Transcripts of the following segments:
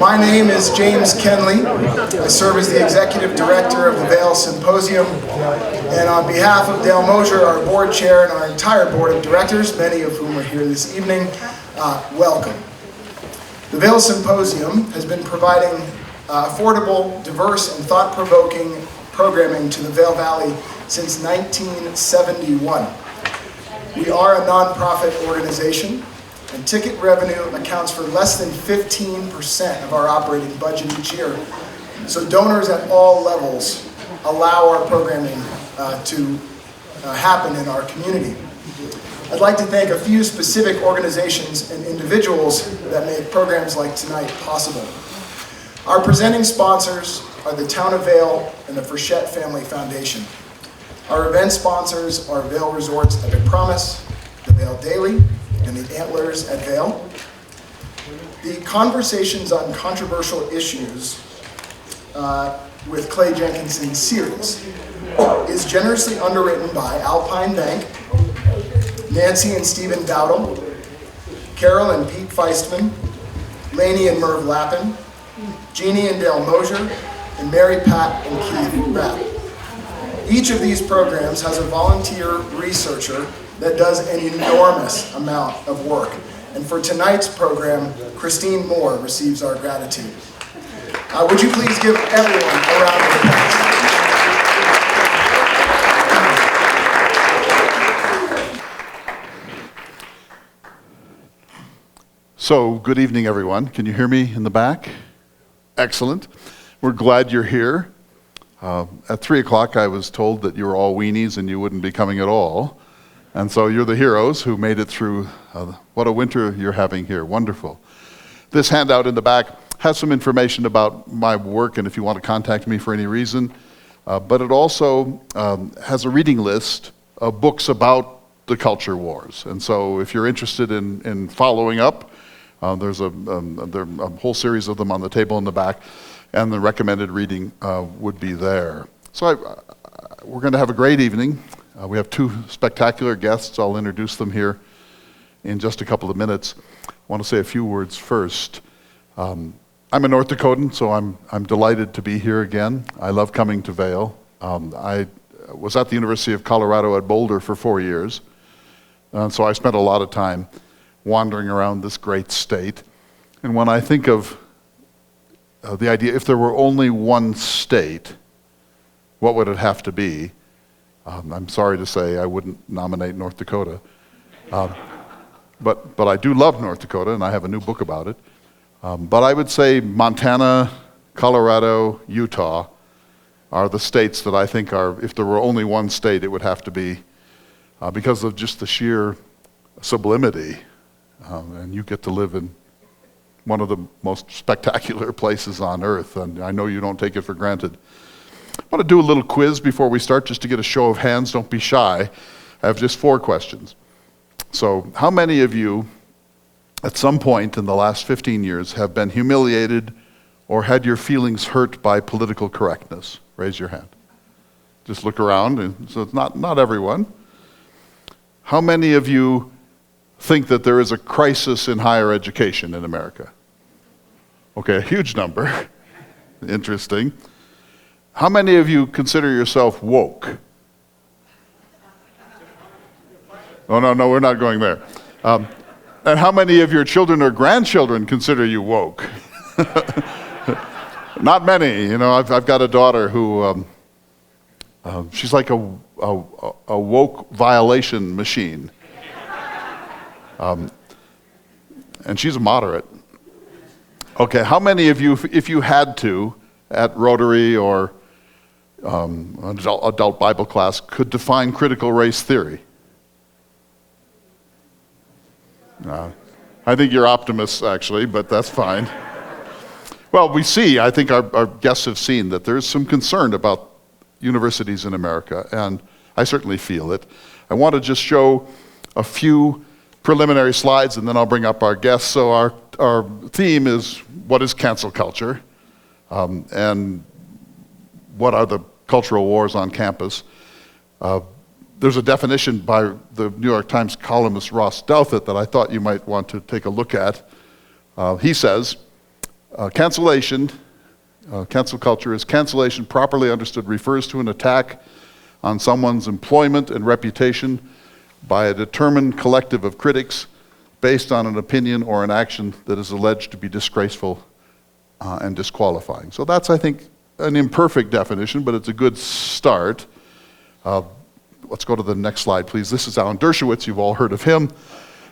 My name is James Kenley. I serve as the Executive Director of the Vail Symposium, and on behalf of Dale Mosier, our Board Chair, and our entire Board of Directors, many of whom are here this evening, welcome. The Vail Symposium has been providing affordable, diverse, and thought-provoking programming to the Vail Valley since 1971. We are a nonprofit organization, and ticket revenue accounts for less than 15% of our operating budget each year. So donors at all levels allow our programming to happen in our community. I'd like to thank a few specific organizations and individuals that make programs like tonight possible. Our presenting sponsors are the Town of Vail and the Frechette Family Foundation. Our event sponsors are Vail Resorts Epic Promise, the Vail Daily, and the Antlers at Vail. The Conversations on Controversial Issues with Clay Jenkinson series is generously underwritten by Alpine Bank, Nancy and Stephen Dowdle, Carol and Pete Feistman, Lainey and Merv Lappin, Jeannie and Dale Mosier, and Mary Pat and Keith Rapp. Each of these programs has a volunteer researcher that does an enormous amount of work. And for tonight's program, Christine Moore receives our gratitude. Would you please give everyone a round of applause? So, good evening, everyone. Can you hear me in the back? Excellent. We're glad you're here. At 3 o'clock, I was told that you were all weenies and you wouldn't be coming at all. And so you're the heroes who made it through. What a winter you're having here. Wonderful. This handout in the back has some information about my work and if you want to contact me for any reason. But it also has a reading list of books about the culture wars. And so if you're interested in following up, there's a whole series of them on the table in the back, and the recommended reading would be there. So we're going to have a great evening. We have two spectacular guests. I'll introduce them here in just a couple of minutes. I want to say a few words first. I'm a North Dakotan, so I'm delighted to be here again. I love coming to Vail. I was at the University of Colorado at Boulder for 4 years, and so I spent a lot of time wandering around this great state. And when I think of the idea, if there were only one state, what would it have to be? I'm sorry to say I wouldn't nominate North Dakota. But I do love North Dakota, and I have a new book about it. But I would say Montana, Colorado, Utah are the states that I think are, if there were only one state, it would have to be, because of just the sheer sublimity. And you get to live in one of the most spectacular places on earth, and I know you don't take it for granted. I want to do a little quiz before we start, just to get a show of hands. Don't be shy. I have just 4 questions. So, how many of you, at some point in the last 15 years, have been humiliated or had your feelings hurt by political correctness? Raise your hand. Just look around, and so it's not everyone. How many of you think that there is a crisis in higher education in America? Okay, a huge number. Interesting. How many of you consider yourself woke? Oh, no, we're not going there. And how many of your children or grandchildren consider you woke? Not many. You know, I've got a daughter who, she's like a woke violation machine. And she's a moderate. Okay, how many of you, if you had to, at Rotary or adult Bible class, could define critical race theory? I think you're optimists, actually, but that's fine. Well, we see, I think our guests have seen that there's some concern about universities in America, and I certainly feel it. I want to just show a few preliminary slides, and then I'll bring up our guests. So our theme is, what is cancel culture? And what are the cultural wars on campus? There's a definition by the New York Times columnist Ross Douthat that I thought you might want to take a look at. He says, Cancellation, cancel culture is cancellation properly understood refers to an attack on someone's employment and reputation by a determined collective of critics based on an opinion or an action that is alleged to be disgraceful and disqualifying. So that's, I think, an imperfect definition, but it's a good start. Let's go to the next slide, please. This is Alan Dershowitz. You've all heard of him.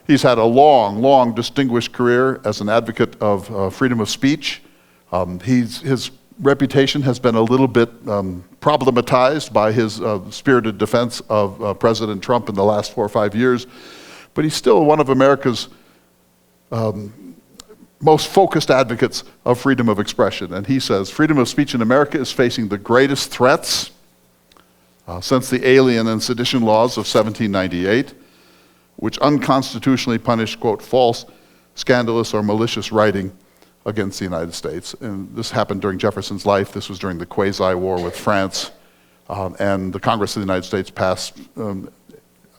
He's had a long, long distinguished career as an advocate of freedom of speech. His reputation has been a little bit problematized by his spirited defense of President Trump in the last 4 or 5 years, but he's still one of America's most focused advocates of freedom of expression. And he says, freedom of speech in America is facing the greatest threats since the Alien and Sedition laws of 1798, which unconstitutionally punished, quote, false, scandalous, or malicious writing against the United States. And this happened during Jefferson's life. This was during the quasi-war with France. And the Congress of the United States passed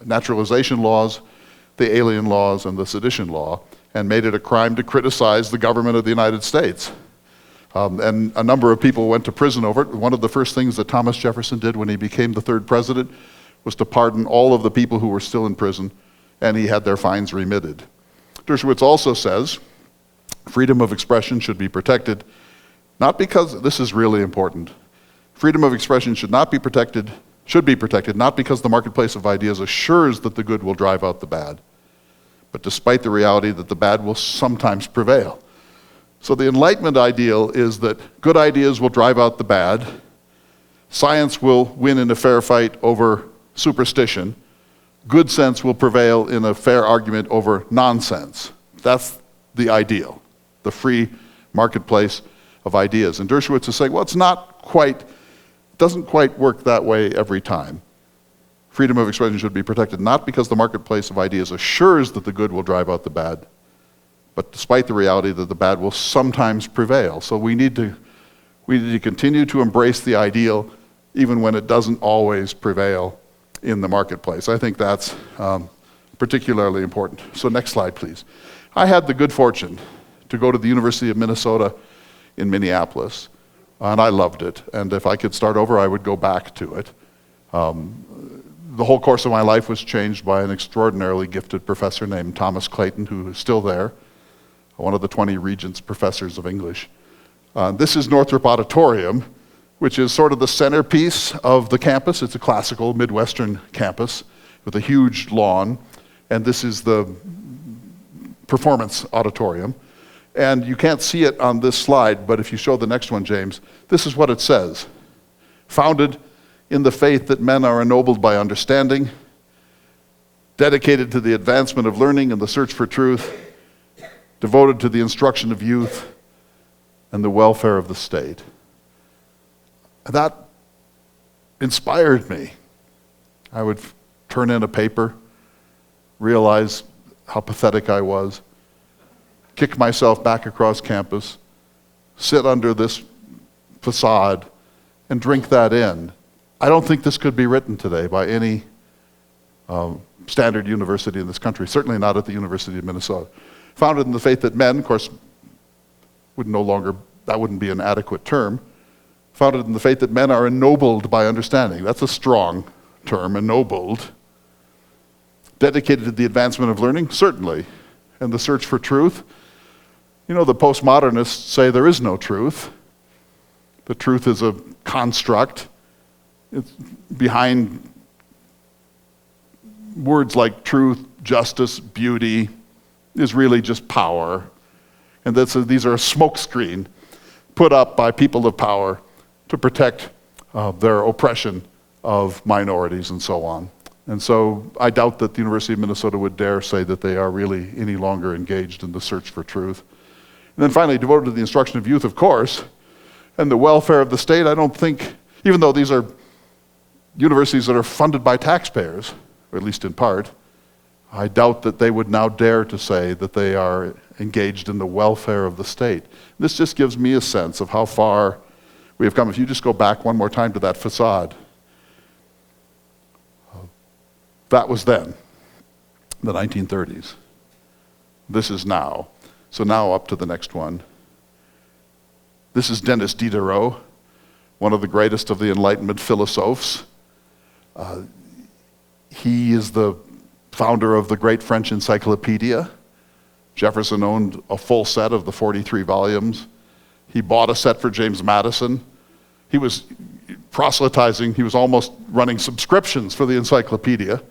naturalization laws, the Alien laws, and the Sedition law, and made it a crime to criticize the government of the United States. And a number of people went to prison over it. One of the first things that Thomas Jefferson did when he became the third president was to pardon all of the people who were still in prison, and he had their fines remitted. Dershowitz also says, freedom of expression should be protected, not because, this is really important, freedom of expression should be protected not because the marketplace of ideas assures that the good will drive out the bad, but despite the reality that the bad will sometimes prevail. So the Enlightenment ideal is that good ideas will drive out the bad, science will win in a fair fight over superstition, good sense will prevail in a fair argument over nonsense. That's the ideal, the free marketplace of ideas. And Dershowitz is saying, well, doesn't quite work that way every time. Freedom of expression should be protected not because the marketplace of ideas assures that the good will drive out the bad, but despite the reality that the bad will sometimes prevail. So we need to continue to embrace the ideal even when it doesn't always prevail in the marketplace. I think that's particularly important. So next slide, please. I had the good fortune to go to the University of Minnesota in Minneapolis, and I loved it. And if I could start over, I would go back to it. The whole course of my life was changed by an extraordinarily gifted professor named Thomas Clayton, who is still there, one of the 20 Regents professors of English. This is Northrop Auditorium, which is sort of the centerpiece of the campus. It's a classical Midwestern campus with a huge lawn, and this is the performance auditorium. And you can't see it on this slide, but if you show the next one, James, this is what it says. Founded in the faith that men are ennobled by understanding, dedicated to the advancement of learning and the search for truth, devoted to the instruction of youth and the welfare of the state. That inspired me. I would turn in a paper, realize how pathetic I was, kick myself back across campus, sit under this facade, and drink that in. I don't think this could be written today by any standard university in this country, certainly not at the University of Minnesota. Founded in the faith that men, of course, that wouldn't be an adequate term, founded in the faith that men are ennobled by understanding. That's a strong term, ennobled. Dedicated to the advancement of learning, certainly. And the search for truth. You know, the postmodernists say there is no truth. The truth is a construct. It's behind words like truth, justice, beauty, is really just power. And these are a smokescreen put up by people of power to protect their oppression of minorities and so on. And so I doubt that the University of Minnesota would dare say that they are really any longer engaged in the search for truth. And then finally, devoted to the instruction of youth, of course, and the welfare of the state. I don't think, even though these are universities that are funded by taxpayers, or at least in part, I doubt that they would now dare to say that they are engaged in the welfare of the state. This just gives me a sense of how far we have come. If you just go back one more time to that facade, that was then, the 1930s. This is now. So now up to the next one. This is Denis Diderot, one of the greatest of the Enlightenment philosophers. He is the founder of the great French encyclopedia. Jefferson owned a full set of the 43 volumes. He bought a set for James Madison. He was proselytizing, he was almost running subscriptions for the encyclopedia.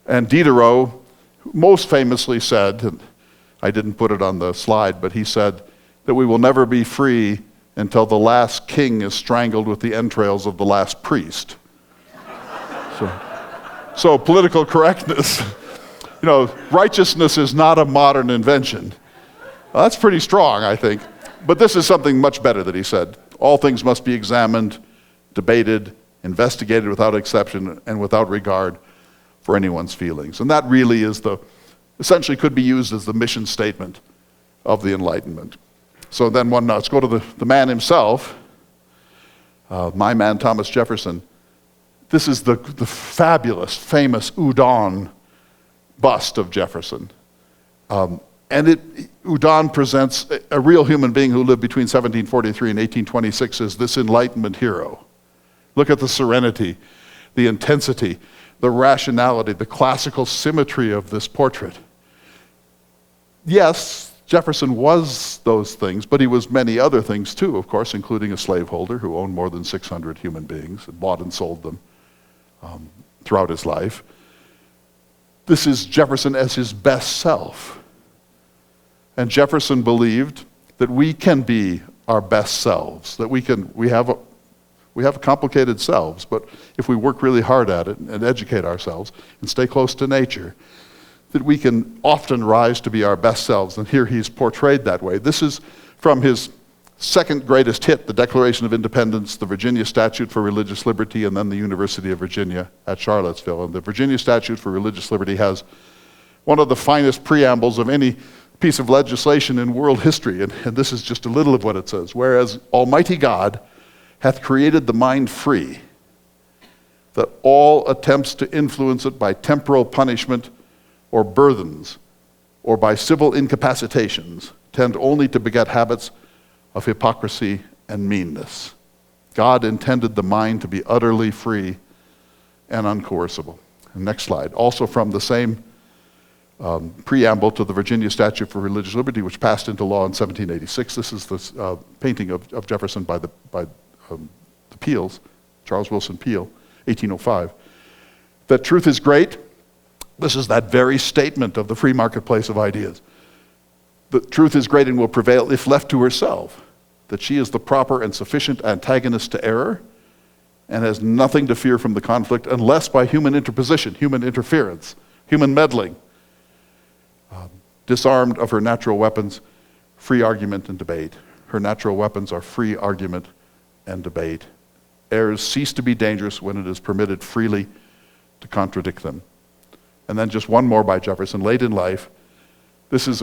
And Diderot most famously said, and I didn't put it on the slide, but he said that we will never be free until the last king is strangled with the entrails of the last priest. So political correctness, righteousness is not a modern invention. Well, that's pretty strong, I think. But this is something much better that he said. All things must be examined, debated, investigated without exception and without regard for anyone's feelings. And that really is essentially could be used as the mission statement of the Enlightenment. So then let's go to the man himself, my man Thomas Jefferson. This is the fabulous, famous Houdon bust of Jefferson. Houdon presents a real human being who lived between 1743 and 1826 as this Enlightenment hero. Look at the serenity, the intensity, the rationality, the classical symmetry of this portrait. Yes, Jefferson was those things, but he was many other things too, of course, including a slaveholder who owned more than 600 human beings and bought and sold them throughout his life. This is Jefferson as his best self. And Jefferson believed that we can be our best selves, that we have complicated selves, but if we work really hard at it and educate ourselves and stay close to nature, that we can often rise to be our best selves. And here he's portrayed that way. This is from his second greatest hit, the Declaration of Independence, the Virginia Statute for Religious Liberty, and then the University of Virginia at Charlottesville. And the Virginia Statute for Religious Liberty has one of the finest preambles of any piece of legislation in world history. And this is just a little of what it says. Whereas Almighty God hath created the mind free, that all attempts to influence it by temporal punishment or burthens, or by civil incapacitations, tend only to beget habits of hypocrisy and meanness. God intended the mind to be utterly free and uncoercible. And next slide. Also from the same preamble to the Virginia Statute for Religious Liberty, which passed into law in 1786. This is the painting of Jefferson by the Peels, Charles Wilson Peel, 1805. That truth is great. This is that very statement of the free marketplace of ideas. The truth is great and will prevail if left to herself, that she is the proper and sufficient antagonist to error and has nothing to fear from the conflict unless by human interposition, human interference, human meddling, disarmed of her natural weapons, free argument and debate. Her natural weapons are free argument and debate. Errors cease to be dangerous when it is permitted freely to contradict them. And then just one more by Jefferson, late in life. This is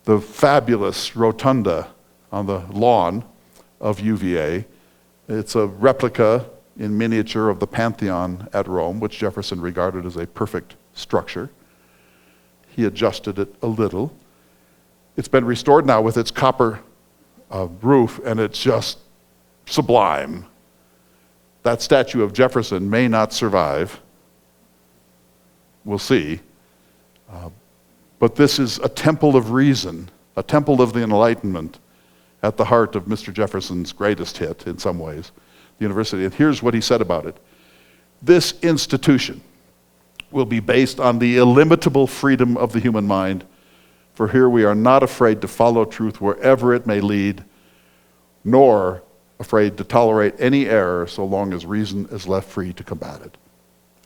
the fabulous rotunda on the lawn of UVA. It's a replica in miniature of the Pantheon at Rome, which Jefferson regarded as a perfect structure. He adjusted it a little. It's been restored now with its copper roof, and it's just sublime. That statue of Jefferson may not survive. We'll see. But this is a temple of reason, a temple of the Enlightenment at the heart of Mr. Jefferson's greatest hit in some ways, the university. And here's what he said about it. This institution will be based on the illimitable freedom of the human mind, for here we are not afraid to follow truth wherever it may lead, nor afraid to tolerate any error so long as reason is left free to combat it.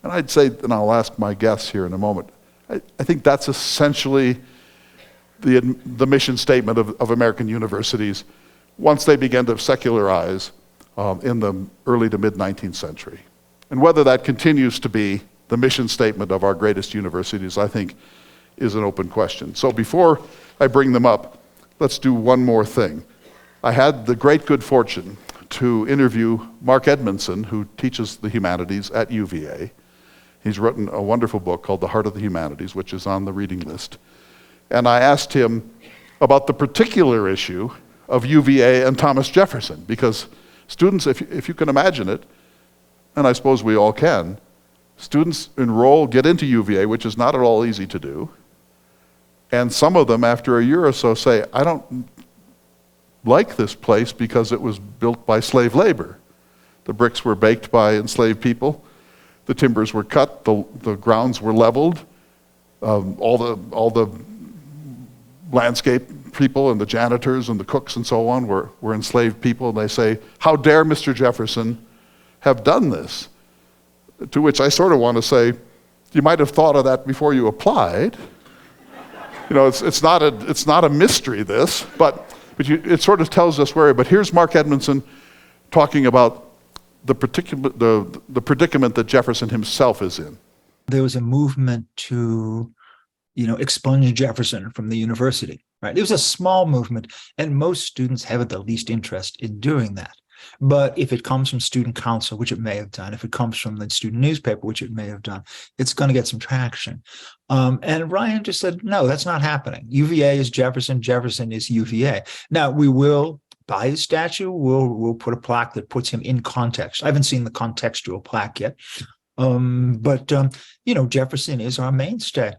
And I'd say, and I'll ask my guests here in a moment, I think that's essentially the mission statement of American universities once they began to secularize in the early to mid-19th century. And whether that continues to be the mission statement of our greatest universities, I think, is an open question. So before I bring them up, let's do one more thing. I had the great good fortune to interview Mark Edmondson, who teaches the humanities at UVA. He's written a wonderful book called The Heart of the Humanities, which is on the reading list. And I asked him about the particular issue of UVA and Thomas Jefferson, because students, if you can imagine it, and I suppose we all can, students enroll, get into UVA, which is not at all easy to do, and some of them after a year or so say, I don't like this place because it was built by slave labor. The bricks were baked by enslaved people, the timbers were cut, the grounds were leveled, all the landscape people and the janitors and the cooks and so on were enslaved people, and they say, how dare Mr. Jefferson have done this? To which I sort of want to say, you might have thought of that before you applied. You know, it's not a mystery, this, but it sort of tells us where. But here's Mark Edmondson talking about the predicament that Jefferson himself is in. There was a movement to, expunge Jefferson from the university, right? It was a small movement, and most students haven't the least interest in doing that. But if it comes from student council, which it may have done, if it comes from the student newspaper, which it may have done, it's going to get some traction. And Ryan just said, no, that's not happening. UVA is Jefferson, Jefferson is UVA. Now, we will, by his statue, we'll put a plaque that puts him in context. I haven't seen the contextual plaque yet. But Jefferson is our mainstay.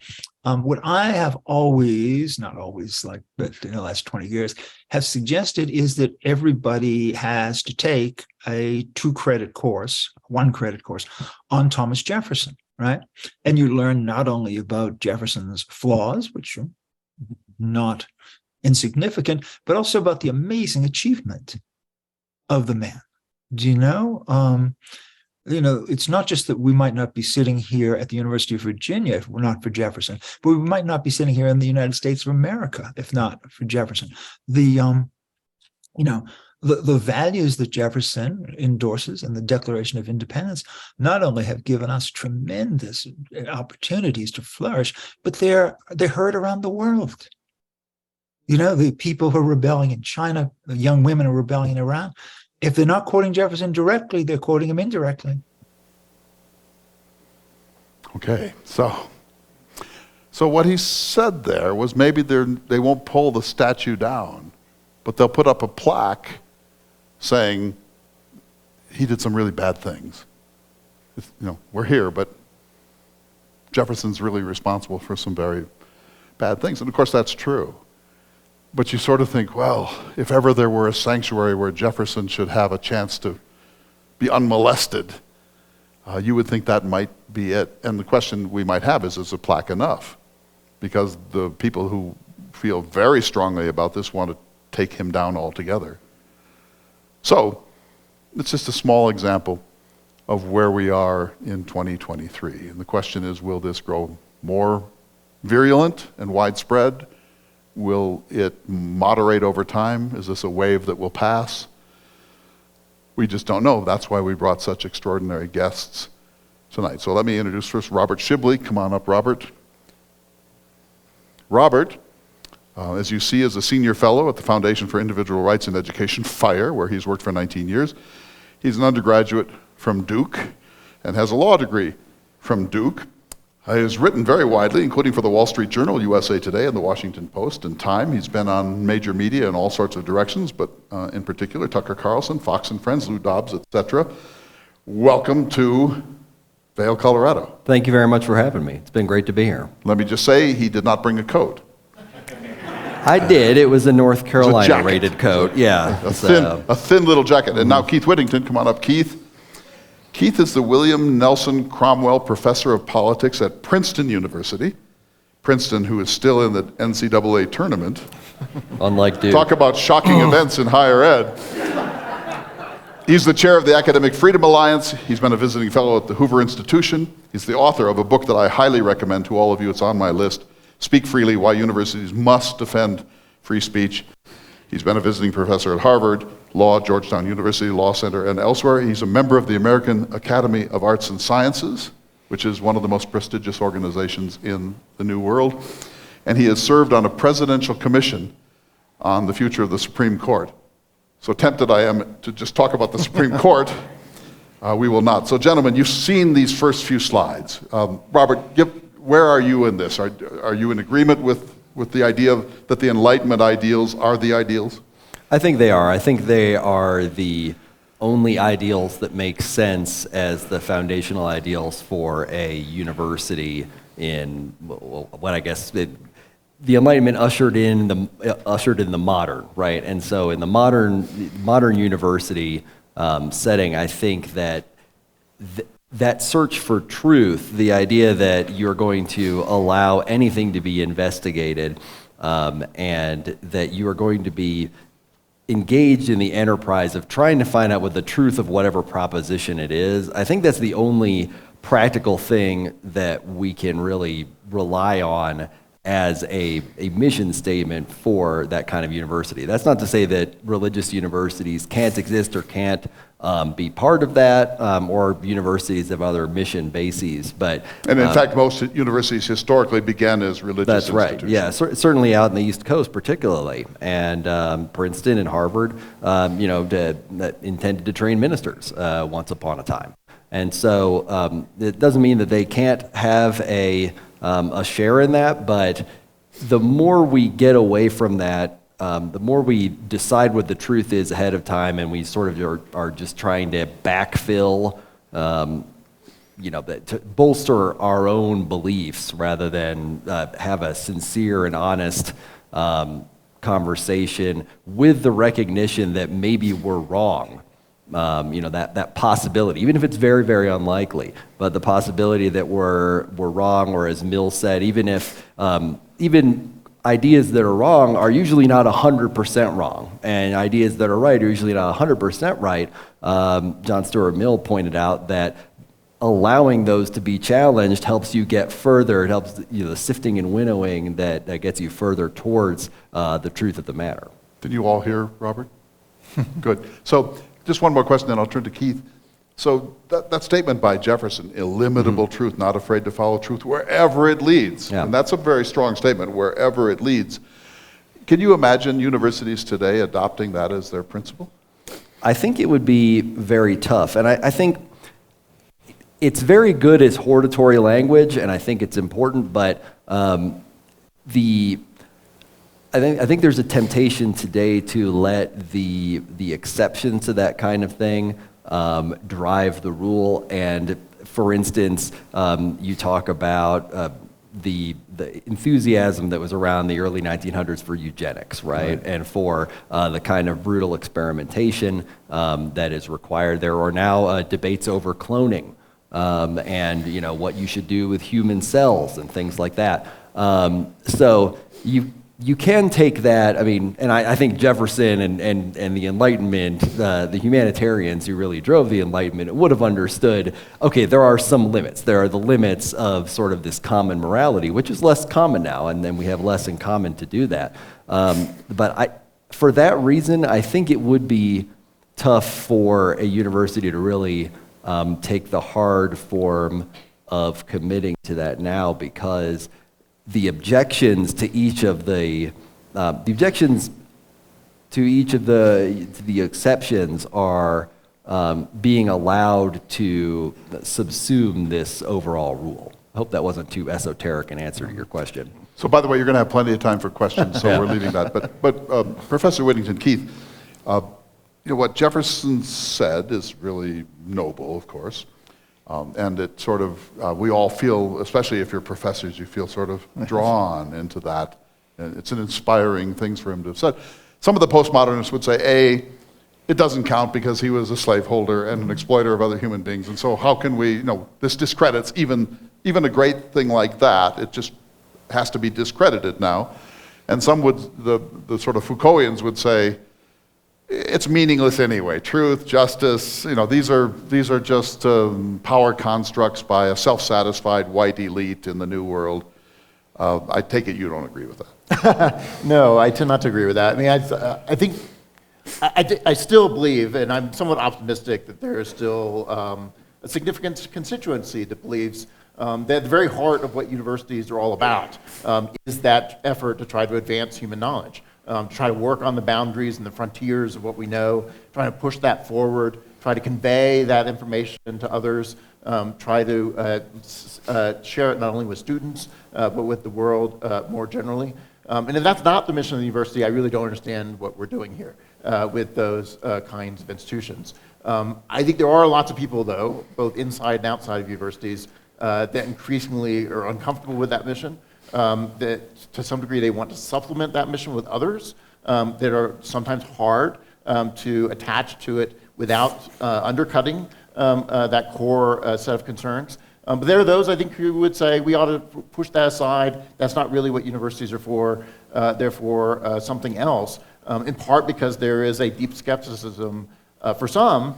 What I have always, not always, but in the last 20 years, have suggested is that everybody has to take a 2-credit course, 1-credit course on Thomas Jefferson, right? And you learn not only about Jefferson's flaws, which are not insignificant, but also about the amazing achievement of the man. Do you know? It's not just that we might not be sitting here at the University of Virginia if we're not for Jefferson, but we might not be sitting here in the United States of America if not for Jefferson. The values that Jefferson endorses in the Declaration of Independence not only have given us tremendous opportunities to flourish, but they're heard around the world. The people who are rebelling in China, the young women who are rebelling in Iran, if they're not quoting Jefferson directly, they're quoting him indirectly. Okay, so what he said there was maybe they won't pull the statue down, but they'll put up a plaque saying he did some really bad things. We're here, but Jefferson's really responsible for some very bad things. And of course, that's true. But you sort of think, well, if ever there were a sanctuary where Jefferson should have a chance to be unmolested, you would think that might be it. And the question we might have is a plaque enough? Because the people who feel very strongly about this want to take him down altogether. So, it's just a small example of where we are in 2023. And the question is, will this grow more virulent and widespread? Will it moderate over time? Is this a wave that will pass? We just don't know. That's why we brought such extraordinary guests tonight. So let me introduce first Robert Shibley. Come on up, Robert. Robert, as you see, is a senior fellow at the Foundation for Individual Rights in Education, FIRE, where he's worked for 19 years. He's an undergraduate from Duke and has a law degree from Duke. He has written very widely, including for the Wall Street Journal, USA Today, and the Washington Post, and Time. He's been on major media in all sorts of directions, but in particular, Tucker Carlson, Fox and Friends, Lou Dobbs, etc. Welcome to Vail, Colorado. Thank you very much for having me. It's been great to be here. Let me just say, he did not bring a coat. I did. It was a North Carolina rated coat. Yeah. A thin little jacket. And now Keith Whittington, come on up, Keith. Keith is the William Nelson Cromwell Professor of Politics at Princeton University. Princeton, who is still in the NCAA tournament. Unlike Duke. Talk about shocking events in higher ed. He's the chair of the Academic Freedom Alliance. He's been a visiting fellow at the Hoover Institution. He's the author of a book that I highly recommend to all of you. It's on my list, Speak Freely, Why Universities Must Defend Free Speech. He's been a visiting professor at Harvard, Law, Georgetown University Law Center, and elsewhere. He's a member of the American Academy of Arts and Sciences, which is one of the most prestigious organizations in the New World. And he has served on a presidential commission on the future of the Supreme Court. So tempted I am to just talk about the Supreme Court. We will not. So gentlemen, you've seen these first few slides. Robert, where are you in this? Are you in agreement with the idea that the Enlightenment ideals are the ideals? I think they are. I think they are the only ideals that make sense as the foundational ideals for a university in what I guess the Enlightenment ushered in the modern, right? And so in the modern university setting, I think that that search for truth, the idea that you're going to allow anything to be investigated, and that you are going to be engaged in the enterprise of trying to find out what the truth of whatever proposition it is, I think that's the only practical thing that we can really rely on as a mission statement for that kind of university. That's not to say that religious universities can't exist or can't be part of that, or universities of other mission bases. But and in fact, most universities historically began as religious that's institutions. right. Yeah, certainly out in the East Coast, particularly, and Princeton and Harvard, that intended to train ministers once upon a time. And so it doesn't mean that they can't have a share in that, but the more we get away from that, the more we decide what the truth is ahead of time, and we sort of are just trying to backfill, to bolster our own beliefs rather than have a sincere and honest conversation with the recognition that maybe we're wrong. That possibility, even if it's very, very unlikely, but the possibility that we're wrong, or as Mill said, even if even ideas that are wrong are usually not 100% wrong, and ideas that are right are usually not 100% right. John Stuart Mill pointed out that allowing those to be challenged helps you get further. It helps the sifting and winnowing that gets you further towards the truth of the matter. Did you all hear, Robert? Good. So just one more question, then I'll turn to Keith. So that statement by Jefferson, illimitable truth, not afraid to follow truth wherever it leads. Yeah. And that's a very strong statement, wherever it leads. Can you imagine universities today adopting that as their principle? I think it would be very tough. And I think it's very good as hortatory language, and I think it's important, but I think there's a temptation today to let the exception to that kind of thing drive the rule. And for instance, you talk about the enthusiasm that was around the early 1900s for eugenics, right? And for the kind of brutal experimentation that is required. There are now debates over cloning and what you should do with human cells and things like that. So you can take that, and I think Jefferson and the Enlightenment, the humanitarians who really drove the Enlightenment, would have understood, okay, there are some limits. There are the limits of sort of this common morality, which is less common now, and then we have less in common to do that. But for that reason, I think it would be tough for a university to really take the hard form of committing to that now, because the objections to each of the exceptions are being allowed to subsume this overall rule. I hope that wasn't too esoteric an answer to your question. So, by the way, you're going to have plenty of time for questions, so we're leaving that. But Professor Whittington, Keith, what Jefferson said is really noble, of course. And it sort of, we all feel, especially if you're professors, you feel sort of drawn into that. And it's an inspiring thing for him to have said. Some of the postmodernists would say, it doesn't count because he was a slaveholder and an exploiter of other human beings. And so how can we, this discredits even a great thing like that. It just has to be discredited now. And some would, the sort of Foucaultians would say, it's meaningless anyway. Truth, justice, these are just power constructs by a self-satisfied white elite in the New World. I take it you don't agree with that. No, I tend not to agree with that. I still believe, and I'm somewhat optimistic, that there is still a significant constituency that believes that at the very heart of what universities are all about is that effort to try to advance human knowledge. Try to work on the boundaries and the frontiers of what we know, trying to push that forward, try to convey that information to others, try to share it not only with students, but with the world more generally. And if that's not the mission of the university, I really don't understand what we're doing here with those kinds of institutions. I think there are lots of people, though, both inside and outside of universities, that increasingly are uncomfortable with that mission, that to some degree they want to supplement that mission with others that are sometimes hard to attach to it without undercutting that core set of concerns. But there are those, I think, who would say we ought to push that aside. That's not really what universities are for, therefore something else, in part because there is a deep skepticism for some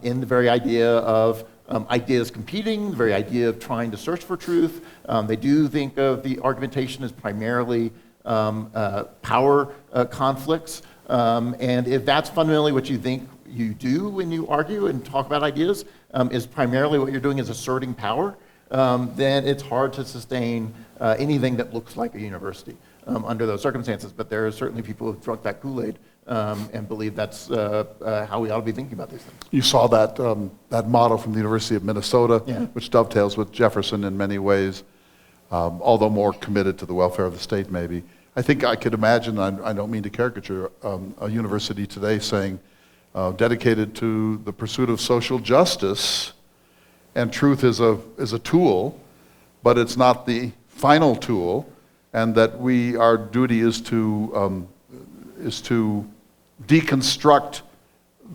in the very idea of ideas competing, the very idea of trying to search for truth. They do think of the argumentation as primarily power conflicts. And if that's fundamentally what you think you do when you argue and talk about ideas, is primarily what you're doing is asserting power, then it's hard to sustain anything that looks like a university under those circumstances. But there are certainly people who've drunk that Kool-Aid and believe that's how we ought to be thinking about these things. You saw that, that model from the University of Minnesota, which dovetails with Jefferson in many ways, although more committed to the welfare of the state maybe. I think I could imagine, I don't mean to caricature, a university today saying, dedicated to the pursuit of social justice, and truth is a tool, but it's not the final tool, and that our duty is to deconstruct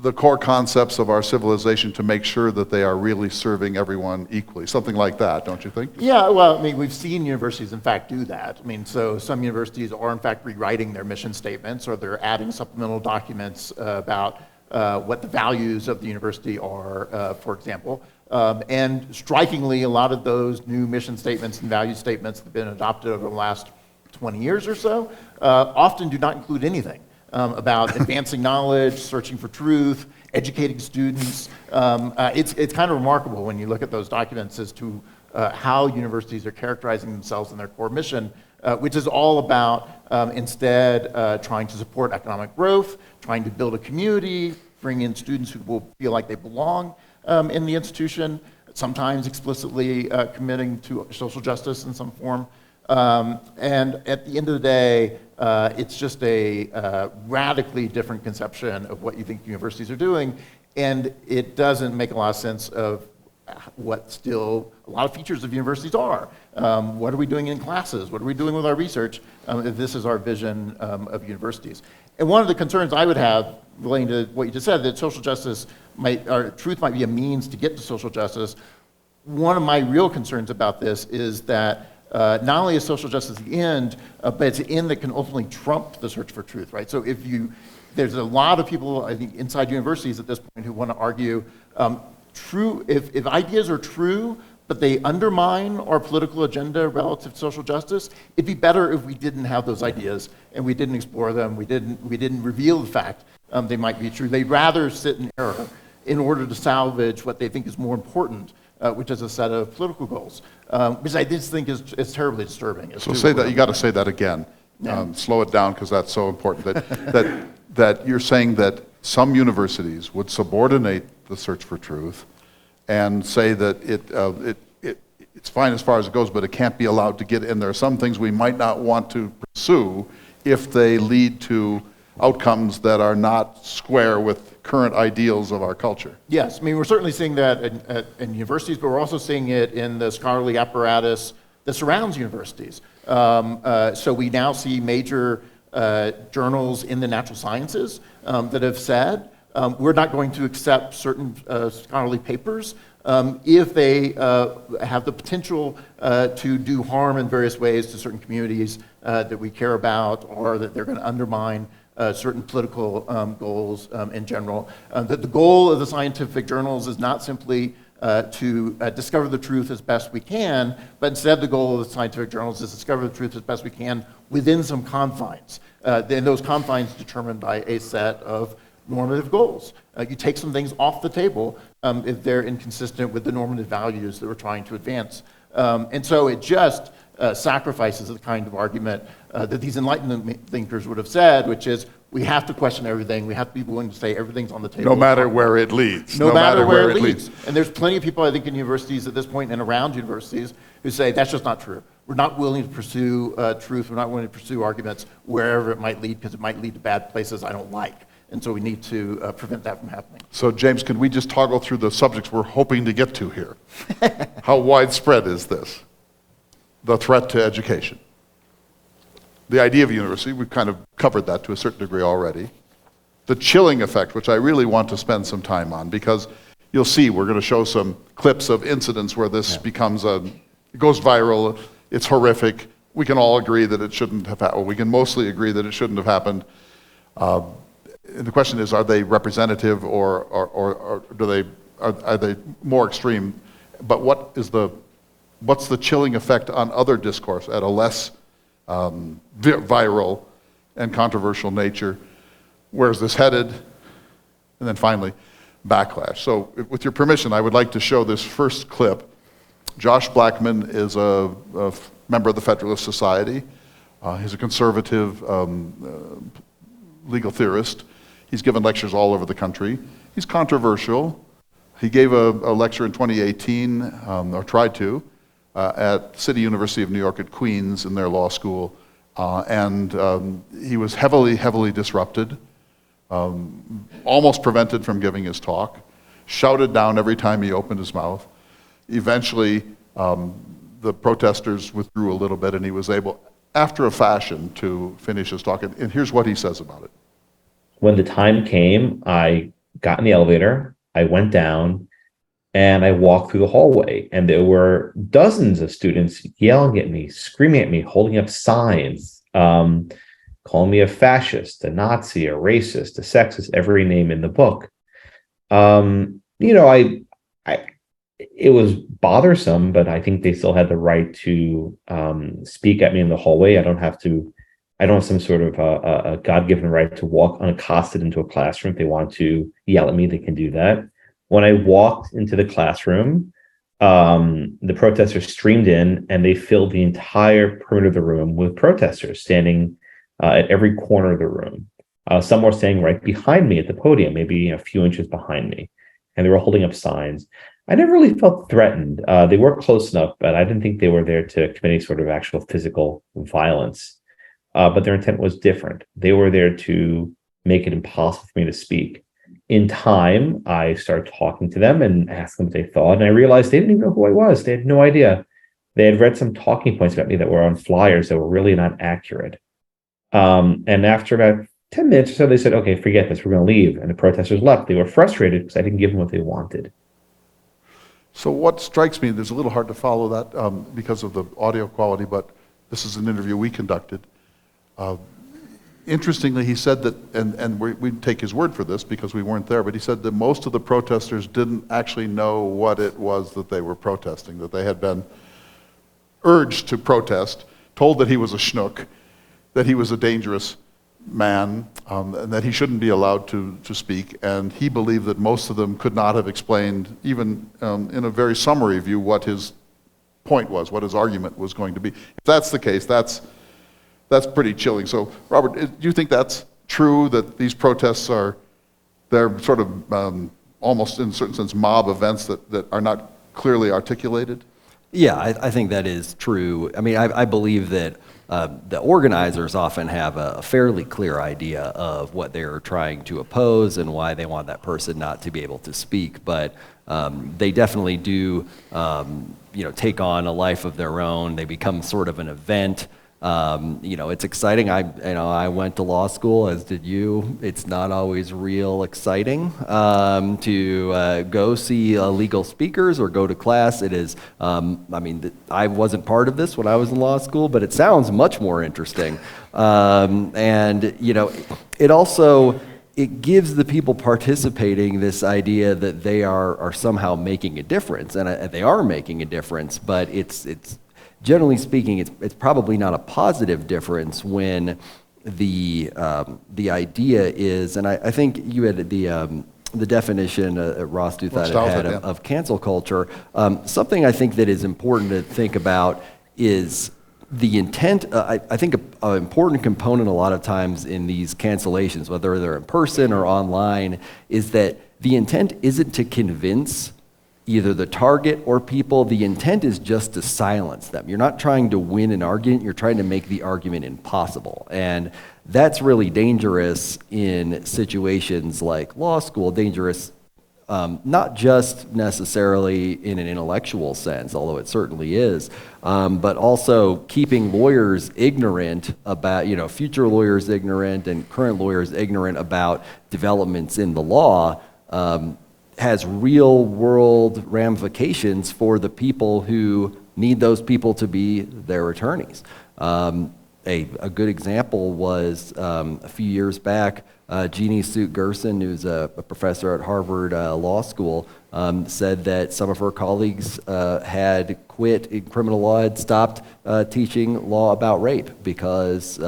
the core concepts of our civilization to make sure that they are really serving everyone equally. Something like that, don't you think? Yeah, well, I mean, we've seen universities, in fact, do that. I mean, so some universities are, in fact, rewriting their mission statements, or they're adding supplemental documents about what the values of the university are, for example. And strikingly, a lot of those new mission statements and value statements that have been adopted over the last 20 years or so often do not include anything about advancing knowledge, searching for truth, educating students. It's kind of remarkable when you look at those documents as to how universities are characterizing themselves in their core mission, which is all about instead trying to support economic growth, trying to build a community, bring in students who will feel like they belong in the institution, sometimes explicitly committing to social justice in some form. And at the end of the day, it's just a radically different conception of what you think universities are doing, and it doesn't make a lot of sense of what still a lot of features of universities are. What are we doing in classes? What are we doing with our research if this is our vision of universities? And one of the concerns I would have relating to what you just said, that social justice or truth might be a means to get to social justice. One of my real concerns about this is that not only is social justice the end, but it's the end that can ultimately trump the search for truth, right? So there's a lot of people, I think, inside universities at this point who want to argue if ideas are true, but they undermine our political agenda relative to social justice, it'd be better if we didn't have those ideas and we didn't explore them, we didn't reveal the fact they might be true. They'd rather sit in error in order to salvage what they think is more important, which is a set of political goals, which I just think is terribly disturbing. So say that, you got to say that again. Yeah. Slow it down, because that's so important. That you're saying that some universities would subordinate the search for truth and say that it's fine as far as it goes, but it can't be allowed to get in. There are some things we might not want to pursue if they lead to outcomes that are not square with current ideals of our culture. Yes, I mean, we're certainly seeing that in universities, but we're also seeing it in the scholarly apparatus that surrounds universities. So we now see major journals in the natural sciences that have said, we're not going to accept certain scholarly papers if they have the potential to do harm in various ways to certain communities that we care about, or that they're going to undermine certain political goals in general. That the goal of the scientific journals is not simply to discover the truth as best we can, but instead the goal of the scientific journals is to discover the truth as best we can within some confines. Then those confines determined by a set of normative goals. You take some things off the table if they're inconsistent with the normative values that we're trying to advance. And so it just sacrifices the kind of argument that these Enlightenment thinkers would have said, which is, we have to question everything. We have to be willing to say everything's on the table. No matter where it leads. No matter where it leads. And there's plenty of people, I think, in universities at this point and around universities who say that's just not true. we're not willing to pursue truth, we're not willing to pursue arguments wherever it might lead, because it might lead to bad places I don't like. And so we need to prevent that from happening. So James, can we just toggle through the subjects we're hoping to get to here? How widespread is this? The threat to education. The idea of a university, we've kind of covered that to a certain degree already. The chilling effect, which I really want to spend some time on, because you'll see we're going to show some clips of incidents where this becomes it goes viral, it's horrific. We can all agree that it shouldn't have happened. We can mostly agree that it shouldn't have happened. The question is, are they representative or are they more extreme? But what's the chilling effect on other discourse at a less viral and controversial nature? Where's this headed? And then finally, backlash. So with your permission, I would like to show this first clip. Josh Blackman is a member of the Federalist Society. He's a conservative legal theorist. He's given lectures all over the country. He's controversial. He gave a lecture in 2018, or tried to, at City University of New York at Queens in their law school. And he was heavily disrupted, almost prevented from giving his talk, shouted down every time he opened his mouth. Eventually, the protesters withdrew a little bit, and he was able, after a fashion, to finish his talk. And here's what he says about it. When the time came, I got in the elevator, I went down, and I walked through the hallway, and there were dozens of students yelling at me, screaming at me, holding up signs, calling me a fascist, a Nazi, a racist, a sexist, every name in the book. It was bothersome, but I think they still had the right to speak at me in the hallway. I don't have some sort of a God-given right to walk unaccosted into a classroom. If they want to yell at me, they can do that. When I walked into the classroom, the protesters streamed in, and they filled the entire perimeter of the room with protesters standing at every corner of the room. Some were standing right behind me at the podium, maybe a few inches behind me, and they were holding up signs. I never really felt threatened. They were close enough, but I didn't think they were there to commit any sort of actual physical violence. But their intent was different. They were there to make it impossible for me to speak. In time, I started talking to them and asked them what they thought, and I realized they didn't even know who I was. They had no idea. They had read some talking points about me that were on flyers that were really not accurate. And after about 10 minutes or so, they said, okay, forget this, we're going to leave. And the protesters left. They were frustrated because I didn't give them what they wanted. So what strikes me, there's a little hard to follow that because of the audio quality, but this is an interview we conducted. Interestingly, he said that, and we take his word for this because we weren't there, but he said that most of the protesters didn't actually know what it was that they were protesting, that they had been urged to protest, told that he was a schnook, that he was a dangerous man, and that he shouldn't be allowed to speak, and he believed that most of them could not have explained, even in a very summary view, what his point was, what his argument was going to be. If that's the case, that's pretty chilling. So, Robert, do you think that's true, that these protests they're sort of almost in a certain sense mob events that are not clearly articulated? Yeah, I think that is true. I mean, I believe that the organizers often have a fairly clear idea of what they're trying to oppose and why they want that person not to be able to speak, but they definitely do take on a life of their own. They become sort of an event. It's exciting. I went to law school, as did you. It's not always real exciting to go see legal speakers or go to class. It is, I wasn't part of this when I was in law school, but it sounds much more interesting. It gives the people participating this idea that they are somehow making a difference, and they are making a difference, but it's generally speaking, it's probably not a positive difference when the idea is, and I think you had the definition Ross Douthat had of cancel culture. Something I think that is important to think about is the intent. I think an important component a lot of times in these cancellations, whether they're in person or online, is that the intent isn't to convince either the target or people, the intent is just to silence them. You're not trying to win an argument, you're trying to make the argument impossible. And that's really dangerous in situations like law school, dangerous not just necessarily in an intellectual sense, although it certainly is, but also keeping lawyers ignorant about, future lawyers ignorant and current lawyers ignorant about developments in the law has real world ramifications for the people who need those people to be their attorneys. A good example was a few years back, Jeannie Suk Gerson, who's a professor at Harvard Law School, said that some of her colleagues had quit in criminal law, had stopped teaching law about rape because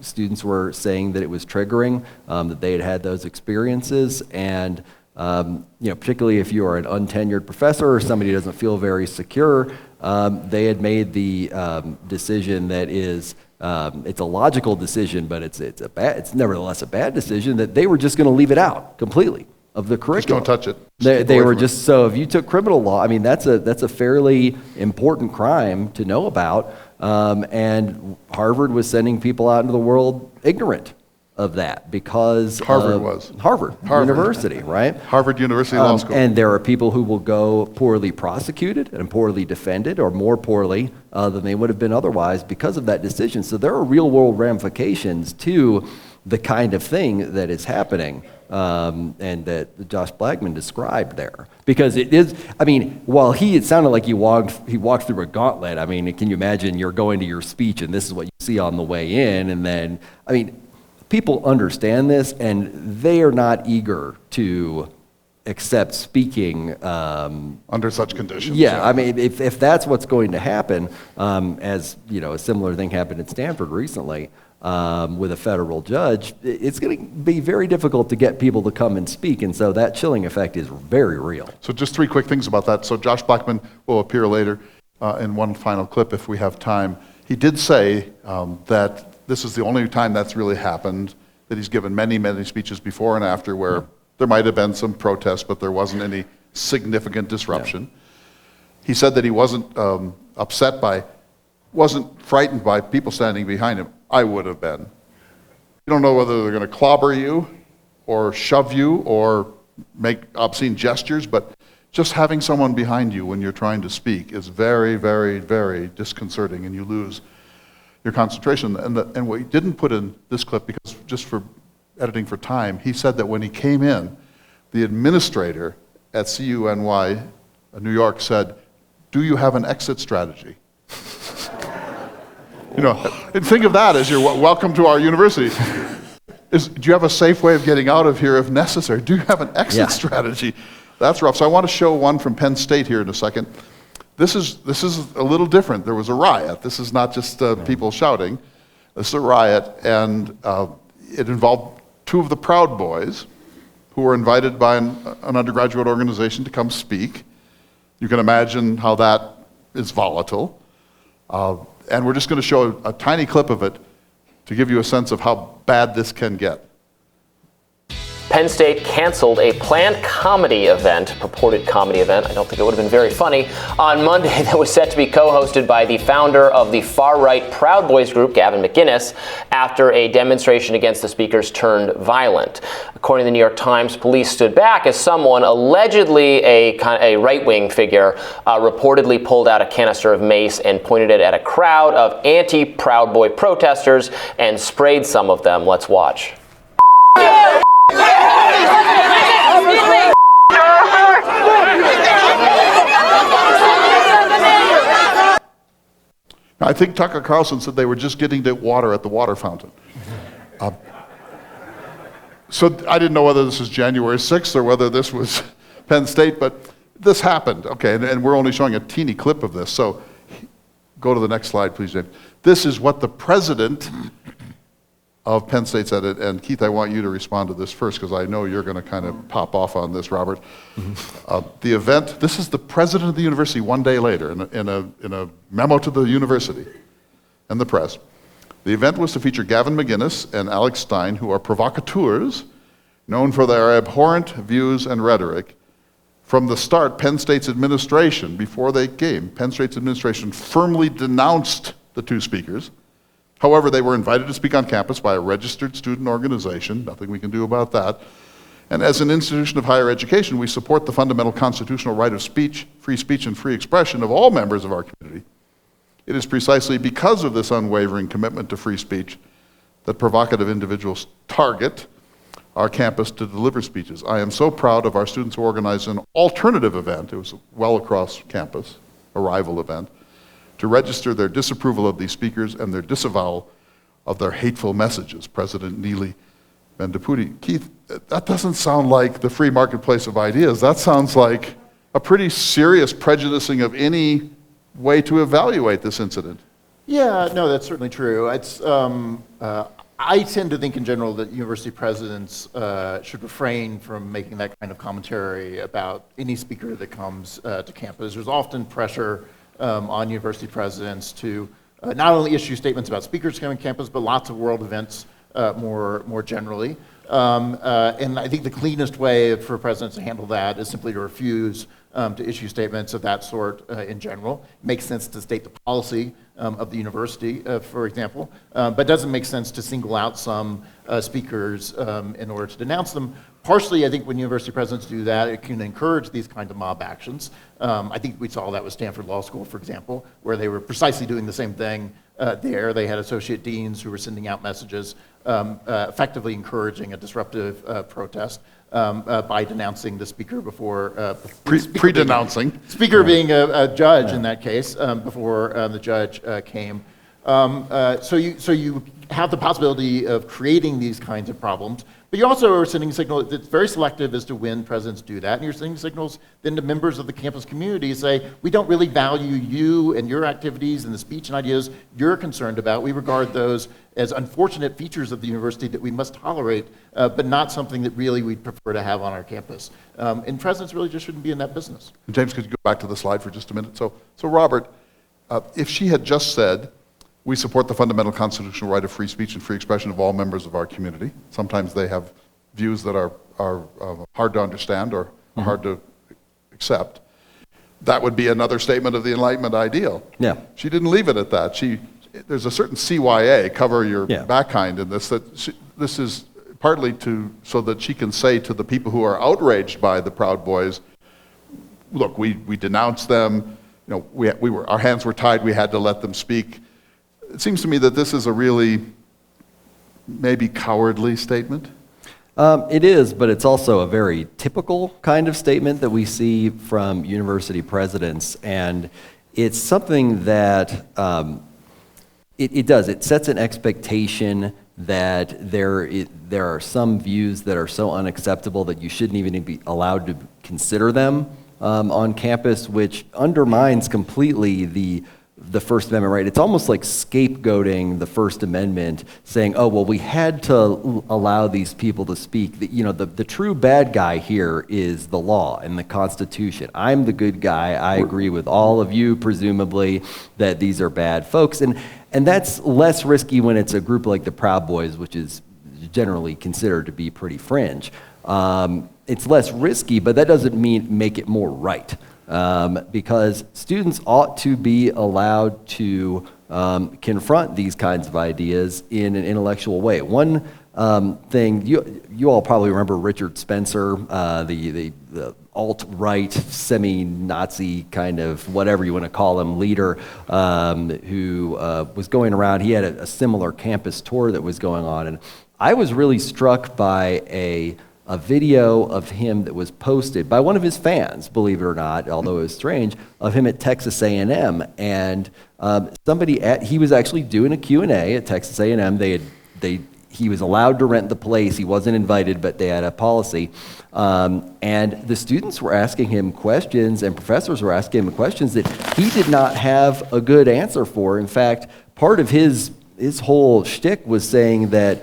students were saying that it was triggering, that they had had those experiences, and particularly if you are an untenured professor or somebody who doesn't feel very secure, they had made the decision that is, it's a logical decision, but it's nevertheless a bad decision, that they were just going to leave it out completely of the curriculum. Just don't touch it. They were just, so if you took criminal law, I mean, that's a fairly important crime to know about, and Harvard was sending people out into the world ignorant of that because Harvard University, right? Harvard University Law School. And there are people who will go poorly prosecuted and poorly defended, or more poorly than they would have been otherwise because of that decision. So there are real world ramifications to the kind of thing that is happening and that Josh Blackman described there. Because it is, I mean, while it sounded like he walked through a gauntlet. I mean, can you imagine you're going to your speech and this is what you see on the way in, and then, I mean, people understand this, and they are not eager to accept speaking under such conditions. Yeah, I mean, if that's what's going to happen, as a similar thing happened at Stanford recently with a federal judge, it's going to be very difficult to get people to come and speak, and so that chilling effect is very real. So just three quick things about that. So Josh Blackman will appear later in one final clip if we have time. He did say that this is the only time that's really happened, that he's given many, many speeches before and after where there might have been some protest, but there wasn't any significant disruption. Yeah. He said that he wasn't wasn't frightened by people standing behind him. I would have been. You don't know whether they're going to clobber you or shove you or make obscene gestures, but just having someone behind you when you're trying to speak is very, very, very disconcerting, and you lose your concentration. And what he didn't put in this clip, because just for editing for time, he said that when he came in, the administrator at CUNY, New York, said, "Do you have an exit strategy?" And think of that as you're welcome to our university. Do you have a safe way of getting out of here if necessary? Do you have an exit strategy? That's rough. So I want to show one from Penn State here in a second. This is a little different. There was a riot. This is not just people shouting. This is a riot, and it involved two of the Proud Boys who were invited by an undergraduate organization to come speak. You can imagine how that is volatile. And we're just going to show a tiny clip of it to give you a sense of how bad this can get. Penn State canceled a planned comedy event, purported comedy event, I don't think it would have been very funny, on Monday that was set to be co-hosted by the founder of the far-right Proud Boys group, Gavin McInnes, after a demonstration against the speakers turned violent. According to the New York Times, police stood back as someone, allegedly a right-wing figure, reportedly pulled out a canister of mace and pointed it at a crowd of anti-Proud Boy protesters and sprayed some of them. Let's watch. I think Tucker Carlson said they were just getting to water at the water fountain. So I didn't know whether this was January 6th or whether this was Penn State, but this happened, okay, and we're only showing a teeny clip of this. So go to the next slide, please, James. This is what the president of Penn State said it, and Keith, I want you to respond to this first because I know you're going to kind of pop off on this, Robert. The event, this is the president of the university one day later in a memo to the university and the press. The event was to feature Gavin McInnes and Alex Stein, who are provocateurs known for their abhorrent views and rhetoric From the start, Penn State's administration, before they came, Penn State's administration firmly denounced the two speakers. However, they were invited to speak on campus by a registered student organization, nothing we can do about that. And as an institution of higher education, we support the fundamental constitutional right of speech, and free expression of all members of our community. It is precisely because of this unwavering commitment to free speech that provocative individuals target our campus to deliver speeches. I am so proud of our students who organized an alternative event, it was well across campus, a rival event, to register their disapproval of these speakers and their disavowal of their hateful messages. President Neely Vendiputi. Keith, that doesn't sound like the free marketplace of ideas. That sounds like a pretty serious prejudicing of any way to evaluate this incident. Yeah, no, that's certainly true. I tend to think in general that university presidents should refrain from making that kind of commentary about any speaker that comes to campus. There's often pressure on university presidents to not only issue statements about speakers coming to campus, but lots of world events more generally. And I think the cleanest way for presidents to handle that is simply to refuse to issue statements of that sort in general. It makes sense to state the policy of the university, for example, but doesn't make sense to single out some speakers in order to denounce them. Partially, I think when university presidents do that, it can encourage these kinds of mob actions. I think we saw that with Stanford Law School, for example, where they were precisely doing the same thing there. They had associate deans who were sending out messages effectively encouraging a disruptive protest by denouncing the speaker before Pre-denouncing. Speaker being a judge in that case before the judge came. So you have the possibility of creating these kinds of problems, but you also are sending a signal that's very selective as to when presidents do that, and you're sending signals then to members of the campus community say, we don't really value you and your activities and the speech and ideas you're concerned about. We regard those as unfortunate features of the university that we must tolerate, but not something that really we'd prefer to have on our campus. And presidents really just shouldn't be in that business. James, could you go back to the slide for just a minute? So Robert, if she had just said, we support the fundamental constitutional right of free speech and free expression of all members of our community. Sometimes they have views that are hard to understand or hard to accept. That would be another statement of the Enlightenment ideal. Yeah. She didn't leave it at that. There's a certain CYA, cover your back kind in this, this is partly so that she can say to the people who are outraged by the Proud Boys, look, we denounced them, our hands were tied, we had to let them speak. It seems to me that this is a really maybe cowardly statement. It is, but it's also a very typical kind of statement that we see from university presidents, and it's something that it sets an expectation that there are some views that are so unacceptable that you shouldn't even be allowed to consider them on campus, which undermines completely the First Amendment right. It's almost like scapegoating the First Amendment, saying, oh, well, we had to allow these people to speak. The true bad guy here is the law and the Constitution. I'm the good guy. I agree with all of you, presumably, that these are bad folks. And that's less risky when it's a group like the Proud Boys, which is generally considered to be pretty fringe. It's less risky, but that doesn't make it more right. Because students ought to be allowed to confront these kinds of ideas in an intellectual way. One thing, you all probably remember Richard Spencer, the alt-right, semi-Nazi kind of whatever you want to call him leader, who was going around. He had a similar campus tour that was going on, and I was really struck by a video of him that was posted by one of his fans, believe it or not, although it was strange, of him at Texas A&M. And he was actually doing a Q&A at Texas A&M. He was allowed to rent the place. He wasn't invited, but they had a policy. And the students were asking him questions, and professors were asking him questions that he did not have a good answer for. In fact, part of his whole shtick was saying that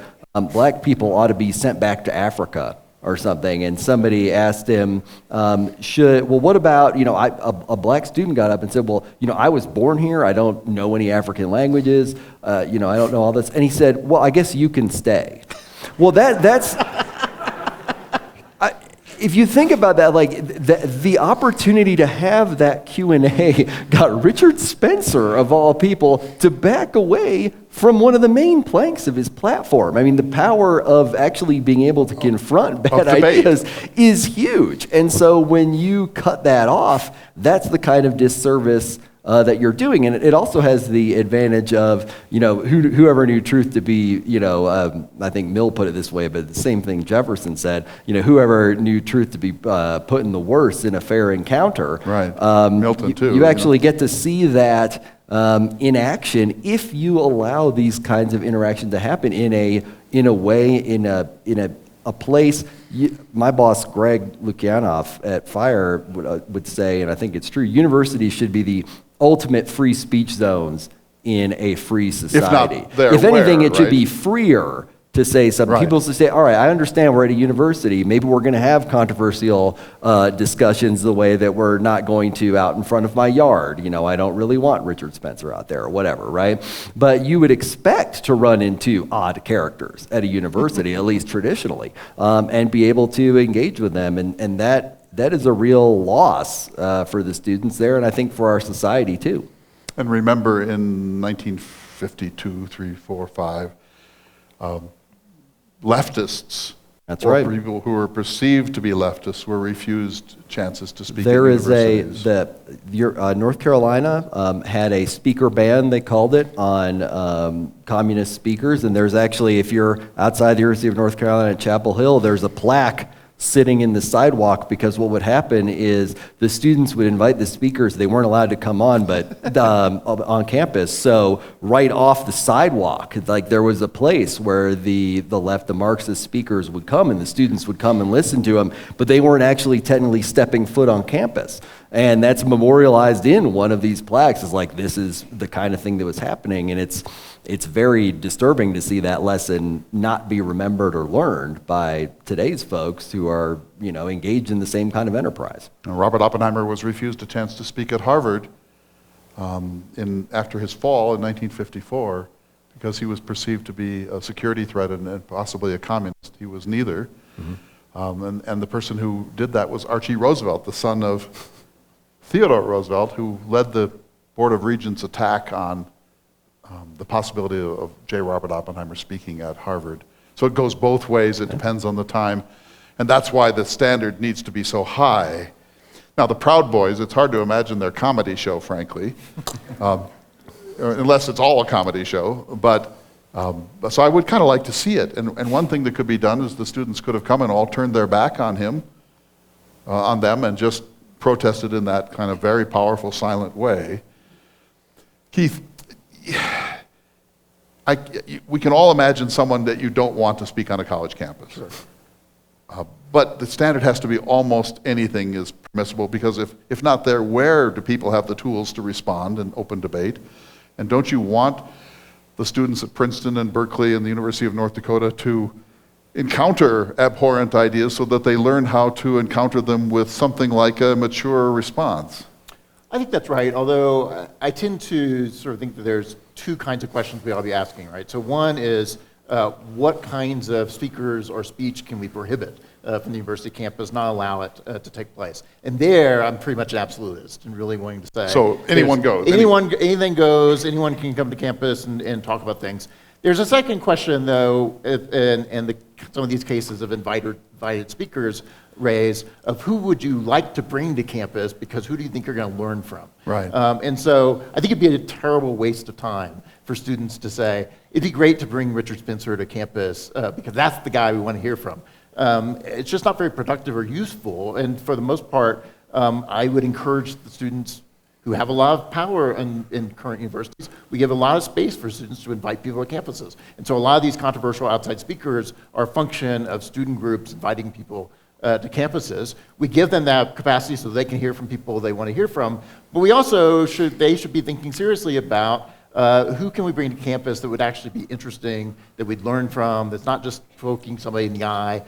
black people ought to be sent back to Africa or something, and somebody asked him, what about, a black student got up and said, I was born here, I don't know any African languages, I don't know all this, and he said, well, I guess you can stay. Well, that's, if you think about that, like the opportunity to have that Q&A got Richard Spencer, of all people, to back away from one of the main planks of his platform. I mean, the power of actually being able to confront bad ideas is huge. And so when you cut that off, that's the kind of disservice that you're doing. And it also has the advantage of, whoever knew truth to be, I think Mill put it this way, but the same thing Jefferson said, whoever knew truth to be put in the worst in a fair encounter. Right. Milton too. You actually get to see that in action if you allow these kinds of interactions to happen in a way, in a place. My boss, Greg Lukianoff at FIRE, would say, and I think it's true, universities should be the ultimate free speech zones in a free society. If anything, it should be freer to say something. Right. People should say, all right, I understand we're at a university. Maybe we're going to have controversial discussions the way that we're not going to out in front of my yard. I don't really want Richard Spencer out there or whatever, right? But you would expect to run into odd characters at a university, at least traditionally, and be able to engage with them. And that is a real loss for the students there, and I think for our society too. And remember, in 1952, 3, 4, 5, leftists, that's right, people who were perceived to be leftists, were refused chances to speak. There is North Carolina had a speaker ban, they called it, on communist speakers, and there's actually, if you're outside the University of North Carolina at Chapel Hill, there's a plaque sitting in the sidewalk, because what would happen is the students would invite the speakers. They weren't allowed to come on, but on campus. So right off the sidewalk, like there was a place where the left, the Marxist speakers would come, and the students would come and listen to them, but they weren't actually technically stepping foot on campus. And that's memorialized in one of these plaques. Is like, this is the kind of thing that was happening, and it's very disturbing to see that lesson not be remembered or learned by today's folks who are, engaged in the same kind of enterprise. Robert Oppenheimer was refused a chance to speak at Harvard after his fall in 1954 because he was perceived to be a security threat and possibly a communist. He was neither. Mm-hmm. And the person who did that was Archie Roosevelt, the son of Theodore Roosevelt, who led the Board of Regents attack on the possibility of J. Robert Oppenheimer speaking at Harvard. So it goes both ways. It depends on the time. And that's why the standard needs to be so high. Now, the Proud Boys, it's hard to imagine their comedy show, frankly, unless it's all a comedy show. But so I would kind of like to see it. And one thing that could be done is the students could have come and all turned their back on him, on them, and just protested in that kind of very powerful, silent way. Keith, we can all imagine someone that you don't want to speak on a college campus. Sure. But the standard has to be almost anything is permissible, because if not there, where do people have the tools to respond and open debate? And don't you want the students at Princeton and Berkeley and the University of North Dakota to encounter abhorrent ideas so that they learn how to encounter them with something like a mature response? I think that's right, although I tend to sort of think that there's two kinds of questions we ought to be asking, right? So one is, what kinds of speakers or speech can we prohibit from the university campus, not allow it to take place? And there, I'm pretty much an absolutist and really willing to say. So anyone goes? Anything goes, anyone can come to campus and talk about things. There's a second question, though, and some of these cases of invited speakers raise, of who would you like to bring to campus, because who do you think you're going to learn from? Right. And so I think it'd be a terrible waste of time for students to say, it'd be great to bring Richard Spencer to campus because that's the guy we want to hear from. It's just not very productive or useful, and for the most part, I would encourage the students who have a lot of power in current universities. We give a lot of space for students to invite people to campuses. And so a lot of these controversial outside speakers are a function of student groups inviting people to campuses. We give them that capacity so they can hear from people they want to hear from, but we also should be thinking seriously about who can we bring to campus that would actually be interesting, that we'd learn from, that's not just poking somebody in the eye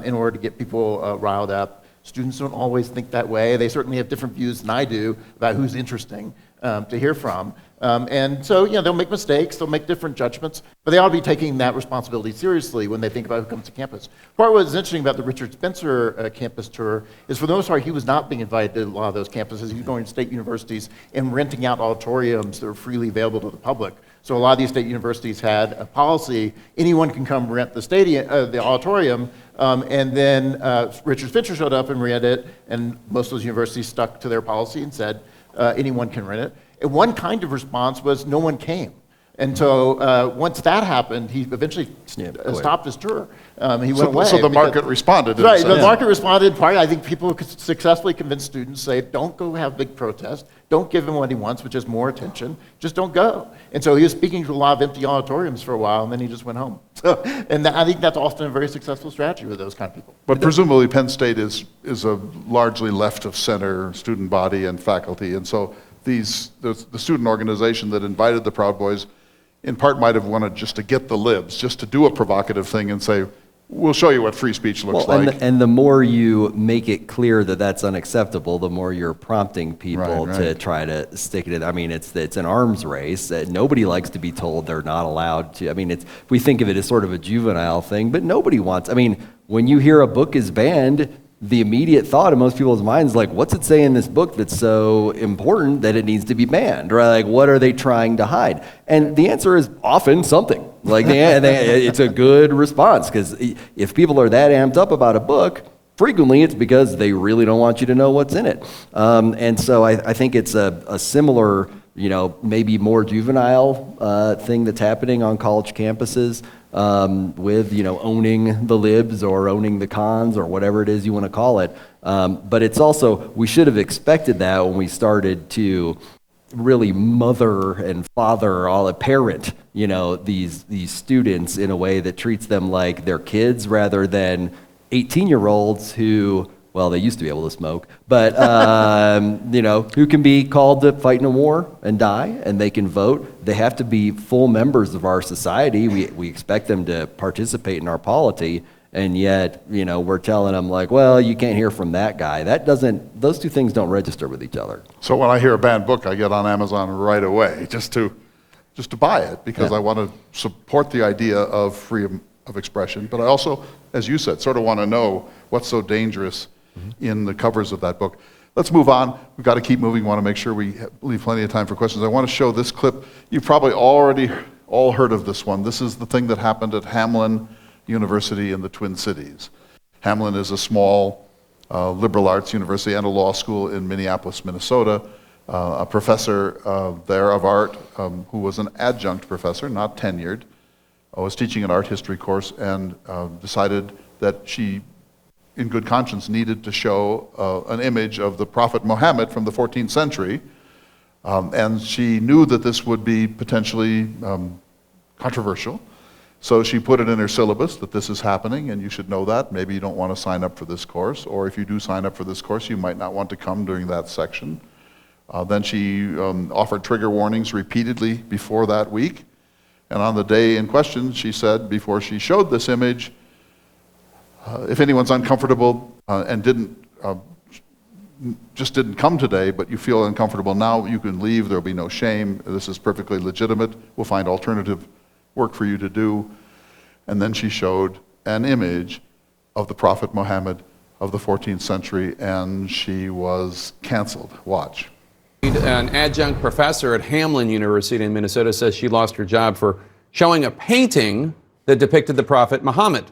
in order to get people riled up. Students don't always think that way. They certainly have different views than I do about who's interesting. to hear from. And so, they'll make mistakes, they'll make different judgments, but they ought to be taking that responsibility seriously when they think about who comes to campus. Part of what's interesting about the Richard Spencer campus tour is, for the most part, he was not being invited to a lot of those campuses. He was going to state universities and renting out auditoriums that were freely available to the public. So a lot of these state universities had a policy: anyone can come rent the stadium, the auditorium, and then Richard Spencer showed up and rented it, and most of those universities stuck to their policy and said anyone can rent it. And one kind of response was no one came. And so once that happened, he eventually stopped his tour. He went away. So the market responded. Right, the market responded. Partly, I think people successfully convinced students, say, don't go have big protests. Don't give him what he wants, which is more attention. Just don't go. And so he was speaking to a lot of empty auditoriums for a while, and then he just went home. So, I think that's often a very successful strategy with those kind of people. But presumably Penn State is a largely left-of-center student body and faculty, and so the student organization that invited the Proud Boys in part might have wanted just to get the libs, just to do a provocative thing and say, we'll show you what free speech looks like. And the more you make it clear that that's unacceptable, the more you're prompting people to try to stick it in. I mean, it's an arms race. Nobody likes to be told they're not allowed to. I mean, we think of it as sort of a juvenile thing, but nobody wants. I mean, when you hear a book is banned, the immediate thought in most people's minds is like, what's it say in this book that's so important that it needs to be banned? Right? Like, what are they trying to hide? And the answer is often something. Like, it's a good response, because if people are that amped up about a book, frequently it's because they really don't want you to know what's in it. And so I think it's a similar, maybe more juvenile thing that's happening on college campuses. With owning the libs or owning the cons or whatever it is you want to call it. But it's also, we should have expected that when we started to really mother and father, parent, these students in a way that treats them like they're kids rather than 18-year-olds who, well, they used to be able to smoke, but, who can be called to fight in a war and die, and they can vote. They have to be full members of our society. We expect them to participate in our polity, and yet, we're telling them like, well, you can't hear from that guy. Those two things don't register with each other. So when I hear a banned book, I get on Amazon right away just to buy it, because I want to support the idea of freedom of expression. But I also, as you said, sort of want to know what's so dangerous in the covers of that book. Let's move on. We've got to keep moving. We want to make sure we leave plenty of time for questions. I want to show this clip. You've probably already all heard of this one. This is the thing that happened at Hamline University in the Twin Cities. Hamline is a small liberal arts university and a law school in Minneapolis, Minnesota. A professor there of art, who was an adjunct professor, not tenured, was teaching an art history course and decided that she, in good conscience, needed to show an image of the Prophet Muhammad from the 14th century. And she knew that this would be potentially controversial. So she put it in her syllabus that this is happening and you should know that. Maybe you don't want to sign up for this course, or if you do sign up for this course, you might not want to come during that section. Then she offered trigger warnings repeatedly before that week. And on the day in question, she said, before she showed this image, if anyone's uncomfortable and just didn't come today, but you feel uncomfortable now, you can leave. There'll be no shame. This is perfectly legitimate. We'll find alternative work for you to do. And then she showed an image of the Prophet Muhammad of the 14th century, and she was canceled. Watch. An adjunct professor at Hamline University in Minnesota says she lost her job for showing a painting that depicted the Prophet Muhammad.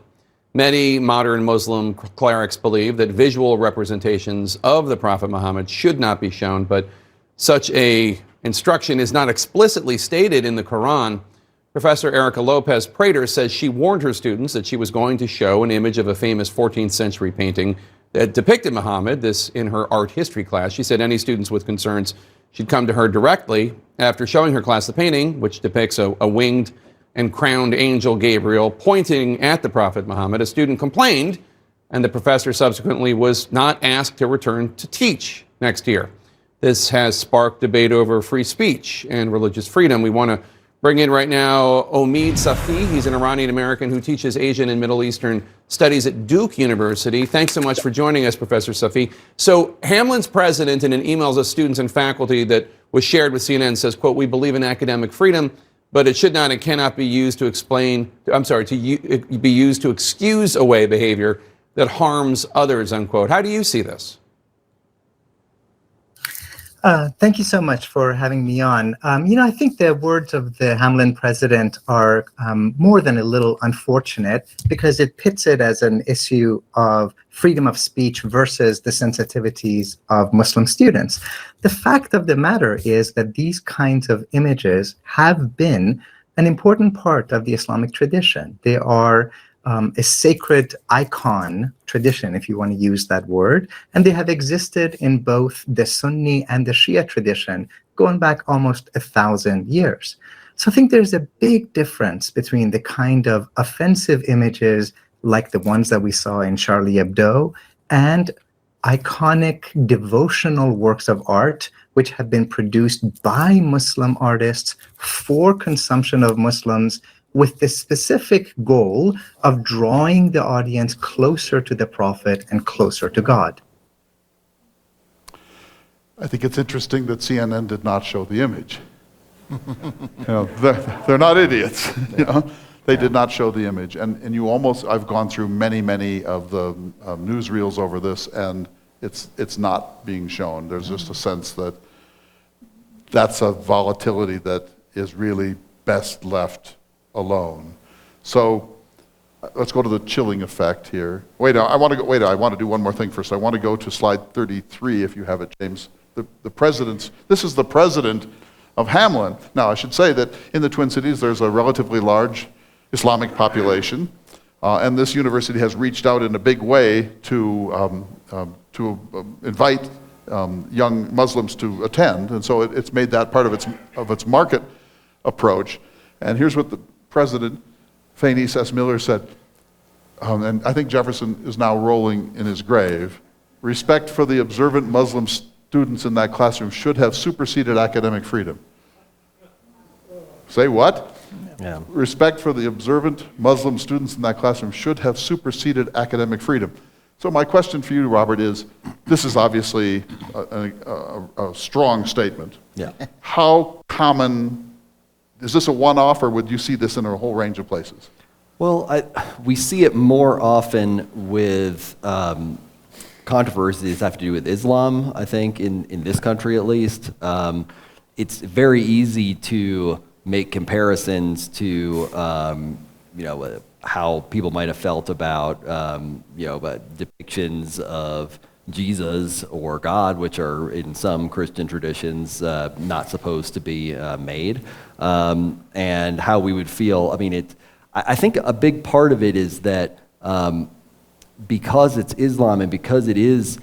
Many modern Muslim clerics believe that visual representations of the Prophet Muhammad should not be shown, but such a instruction is not explicitly stated in the Quran. Professor Erica Lopez Prater says she warned her students that she was going to show an image of a famous 14th century painting that depicted Muhammad, this in her art history class. She said any students with concerns should come to her directly. After showing her class the painting, which depicts a winged and crowned angel Gabriel pointing at the Prophet Muhammad, a student complained, and the professor subsequently was not asked to return to teach next year. This has sparked debate over free speech and religious freedom. We want to bring in right now Omid Safi. He's an Iranian-American who teaches Asian and Middle Eastern studies at Duke University. Thanks so much for joining us, Professor Safi. So Hamline's president in an email to students and faculty that was shared with CNN. Says, quote, "We believe in academic freedom, but it should not and cannot be used to be used to excuse away behavior that harms others," unquote. How do you see this? Thank you so much for having me on. I think the words of the Hamlin president are more than a little unfortunate, because it pits it as an issue of freedom of speech versus the sensitivities of Muslim students. The fact of the matter is that these kinds of images have been an important part of the Islamic tradition. They are a sacred icon tradition, if you want to use that word, and they have existed in both the Sunni and the Shia tradition going back almost 1,000 years. So I think there's a big difference between the kind of offensive images like the ones that we saw in Charlie Hebdo and iconic devotional works of art which have been produced by Muslim artists for consumption of Muslims, with the specific goal of drawing the audience closer to the Prophet and closer to God. I think it's interesting that CNN did not show the image. They're not idiots. They did not show the image. And you almost, I've gone through many of the newsreels over this, and it's not being shown. There's just a sense that that's a volatility that is really best left alone. So let's go to the chilling effect here. I want to do one more thing first. I want to go to slide 33, if you have it, James. This is the president of Hamlin. Now, I should say that in the Twin Cities, there's a relatively large Islamic population, and this university has reached out in a big way to invite young Muslims to attend, and so it's made that part of its market approach. And here's what the president, Fainees S. Miller, said, and I think Jefferson is now rolling in his grave: "Respect for the observant Muslim students in that classroom should have superseded academic freedom." Say what? Yeah. Respect for the observant Muslim students in that classroom should have superseded academic freedom. So my question for you, Robert, is, this is obviously a strong statement. Yeah. How common, is this a one-off, or would you see this in a whole range of places? Well, we see it more often with controversies that have to do with Islam, I think, in this country at least. It's very easy to make comparisons to, how people might have felt about, depictions of Jesus or God, which are in some Christian traditions not supposed to be made, and how we would feel. I mean, I think a big part of it is that because it's Islam and because it is,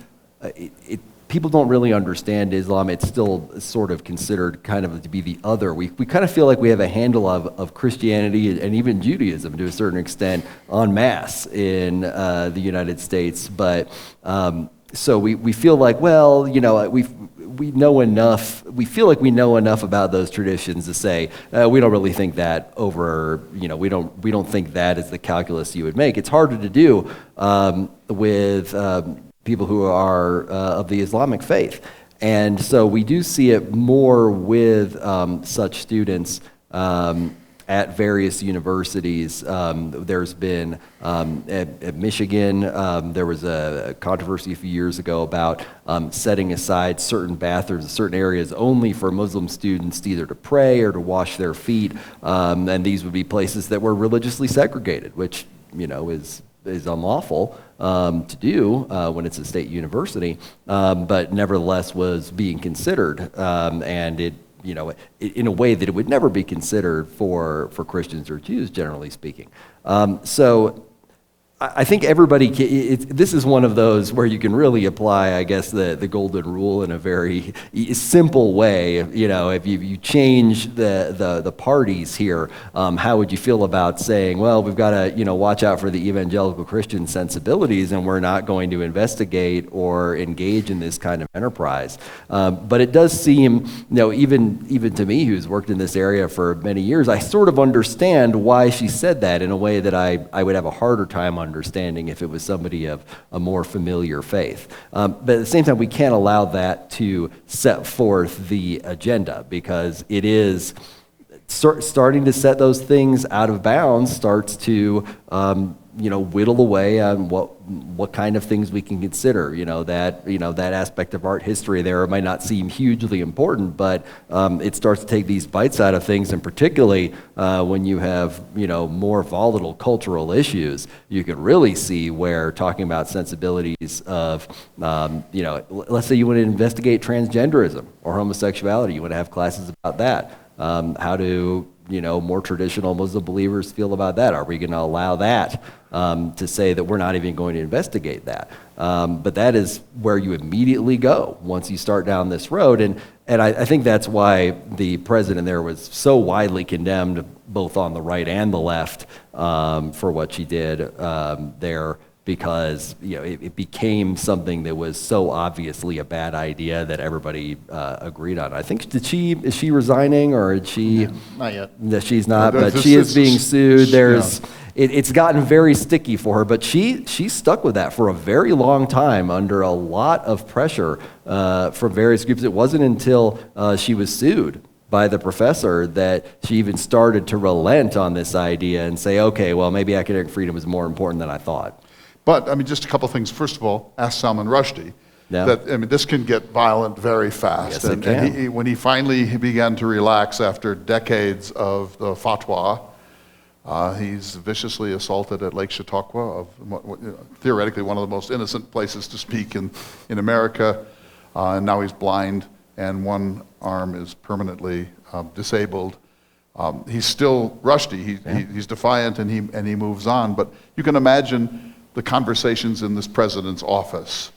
people don't really understand Islam. It's still sort of considered kind of to be the other. We kind of feel like we have a handle of Christianity and even Judaism to a certain extent en masse in the United States. But so we feel like, well, we know enough. We feel like we know enough about those traditions to say we don't really think that over. We don't think that is the calculus you would make. It's harder to do with people who are of the Islamic faith. And so we do see it more with such students at various universities. There's been, at Michigan, there was a controversy a few years ago about setting aside certain bathrooms, certain areas only for Muslim students either to pray or to wash their feet. And these would be places that were religiously segregated, which, is unlawful to do when it's a state university, but nevertheless was being considered, and it, in a way that it would never be considered for Christians or Jews, generally speaking. So I think everybody, this is one of those where you can really apply, I guess, the golden rule in a very simple way. If you change the parties here, how would you feel about saying, well, we've got to, watch out for the evangelical Christian sensibilities, and we're not going to investigate or engage in this kind of enterprise. But it does seem, even to me, who's worked in this area for many years, I sort of understand why she said that in a way that I would have a harder time understanding understanding if it was somebody of a more familiar faith. But at the same time, we can't allow that to set forth the agenda, because it is starting to set those things out of bounds, starts to whittle away on what kind of things we can consider. That aspect of art history there might not seem hugely important, but it starts to take these bites out of things, and particularly when you have more volatile cultural issues, you can really see where talking about sensibilities of let's say you want to investigate transgenderism or homosexuality, you want to have classes about that. How do more traditional Muslim believers feel about that? Are we going to allow that to say that we're not even going to investigate that? But that is where you immediately go once you start down this road. And I think that's why the president there was so widely condemned, both on the right and the left, for what she did there. Because it became something that was so obviously a bad idea that everybody agreed on. I think is she resigning, or is she? No, not yet. No, she's not, but she is being sued. It's gotten very sticky for her, but she stuck with that for a very long time under a lot of pressure from various groups. It wasn't until she was sued by the professor that she even started to relent on this idea and say, okay, well, maybe academic freedom is more important than I thought. But, just a couple things. First of all, ask Salman Rushdie. Yeah. This can get violent very fast. Yes, it can. And when he finally began to relax after decades of the fatwa, he's viciously assaulted at Lake Chautauqua, theoretically one of the most innocent places to speak in America. And now he's blind, and one arm is permanently disabled. He's still Rushdie. He's defiant, and he moves on. But you can imagine the conversations in this president's office.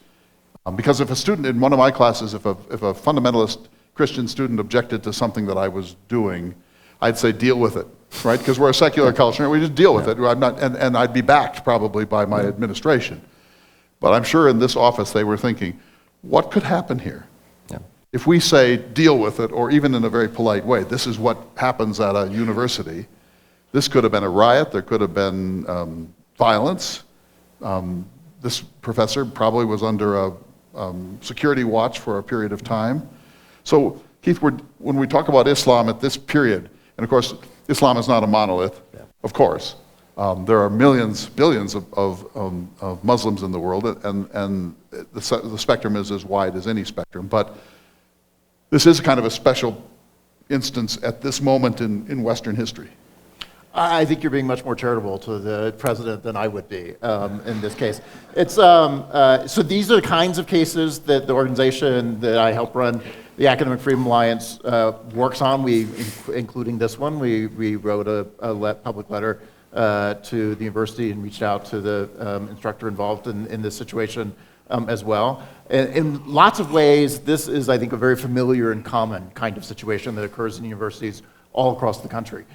Because if a student in one of my classes, if a fundamentalist Christian student objected to something that I was doing, I'd say, deal with it, right? Because we're a secular culture, and we just deal with it. And I'd be backed probably by my administration. But I'm sure in this office they were thinking, what could happen here? Yeah. If we say, deal with it, or even in a very polite way, this is what happens at a university, this could have been a riot, there could have been violence. This professor probably was under a security watch for a period of time. So, Keith, when we talk about Islam at this period, and of course, Islam is not a monolith, of course. There are billions of Muslims in the world, and the spectrum is as wide as any spectrum. But this is kind of a special instance at this moment in Western history. I think you're being much more charitable to the president than I would be in this case. It's so these are the kinds of cases that the organization that I help run, the Academic Freedom Alliance, works on. Including this one, we wrote a public letter to the university and reached out to the instructor involved in this situation as well. In lots of ways, this is, I think, a very familiar and common kind of situation that occurs in universities all across the country.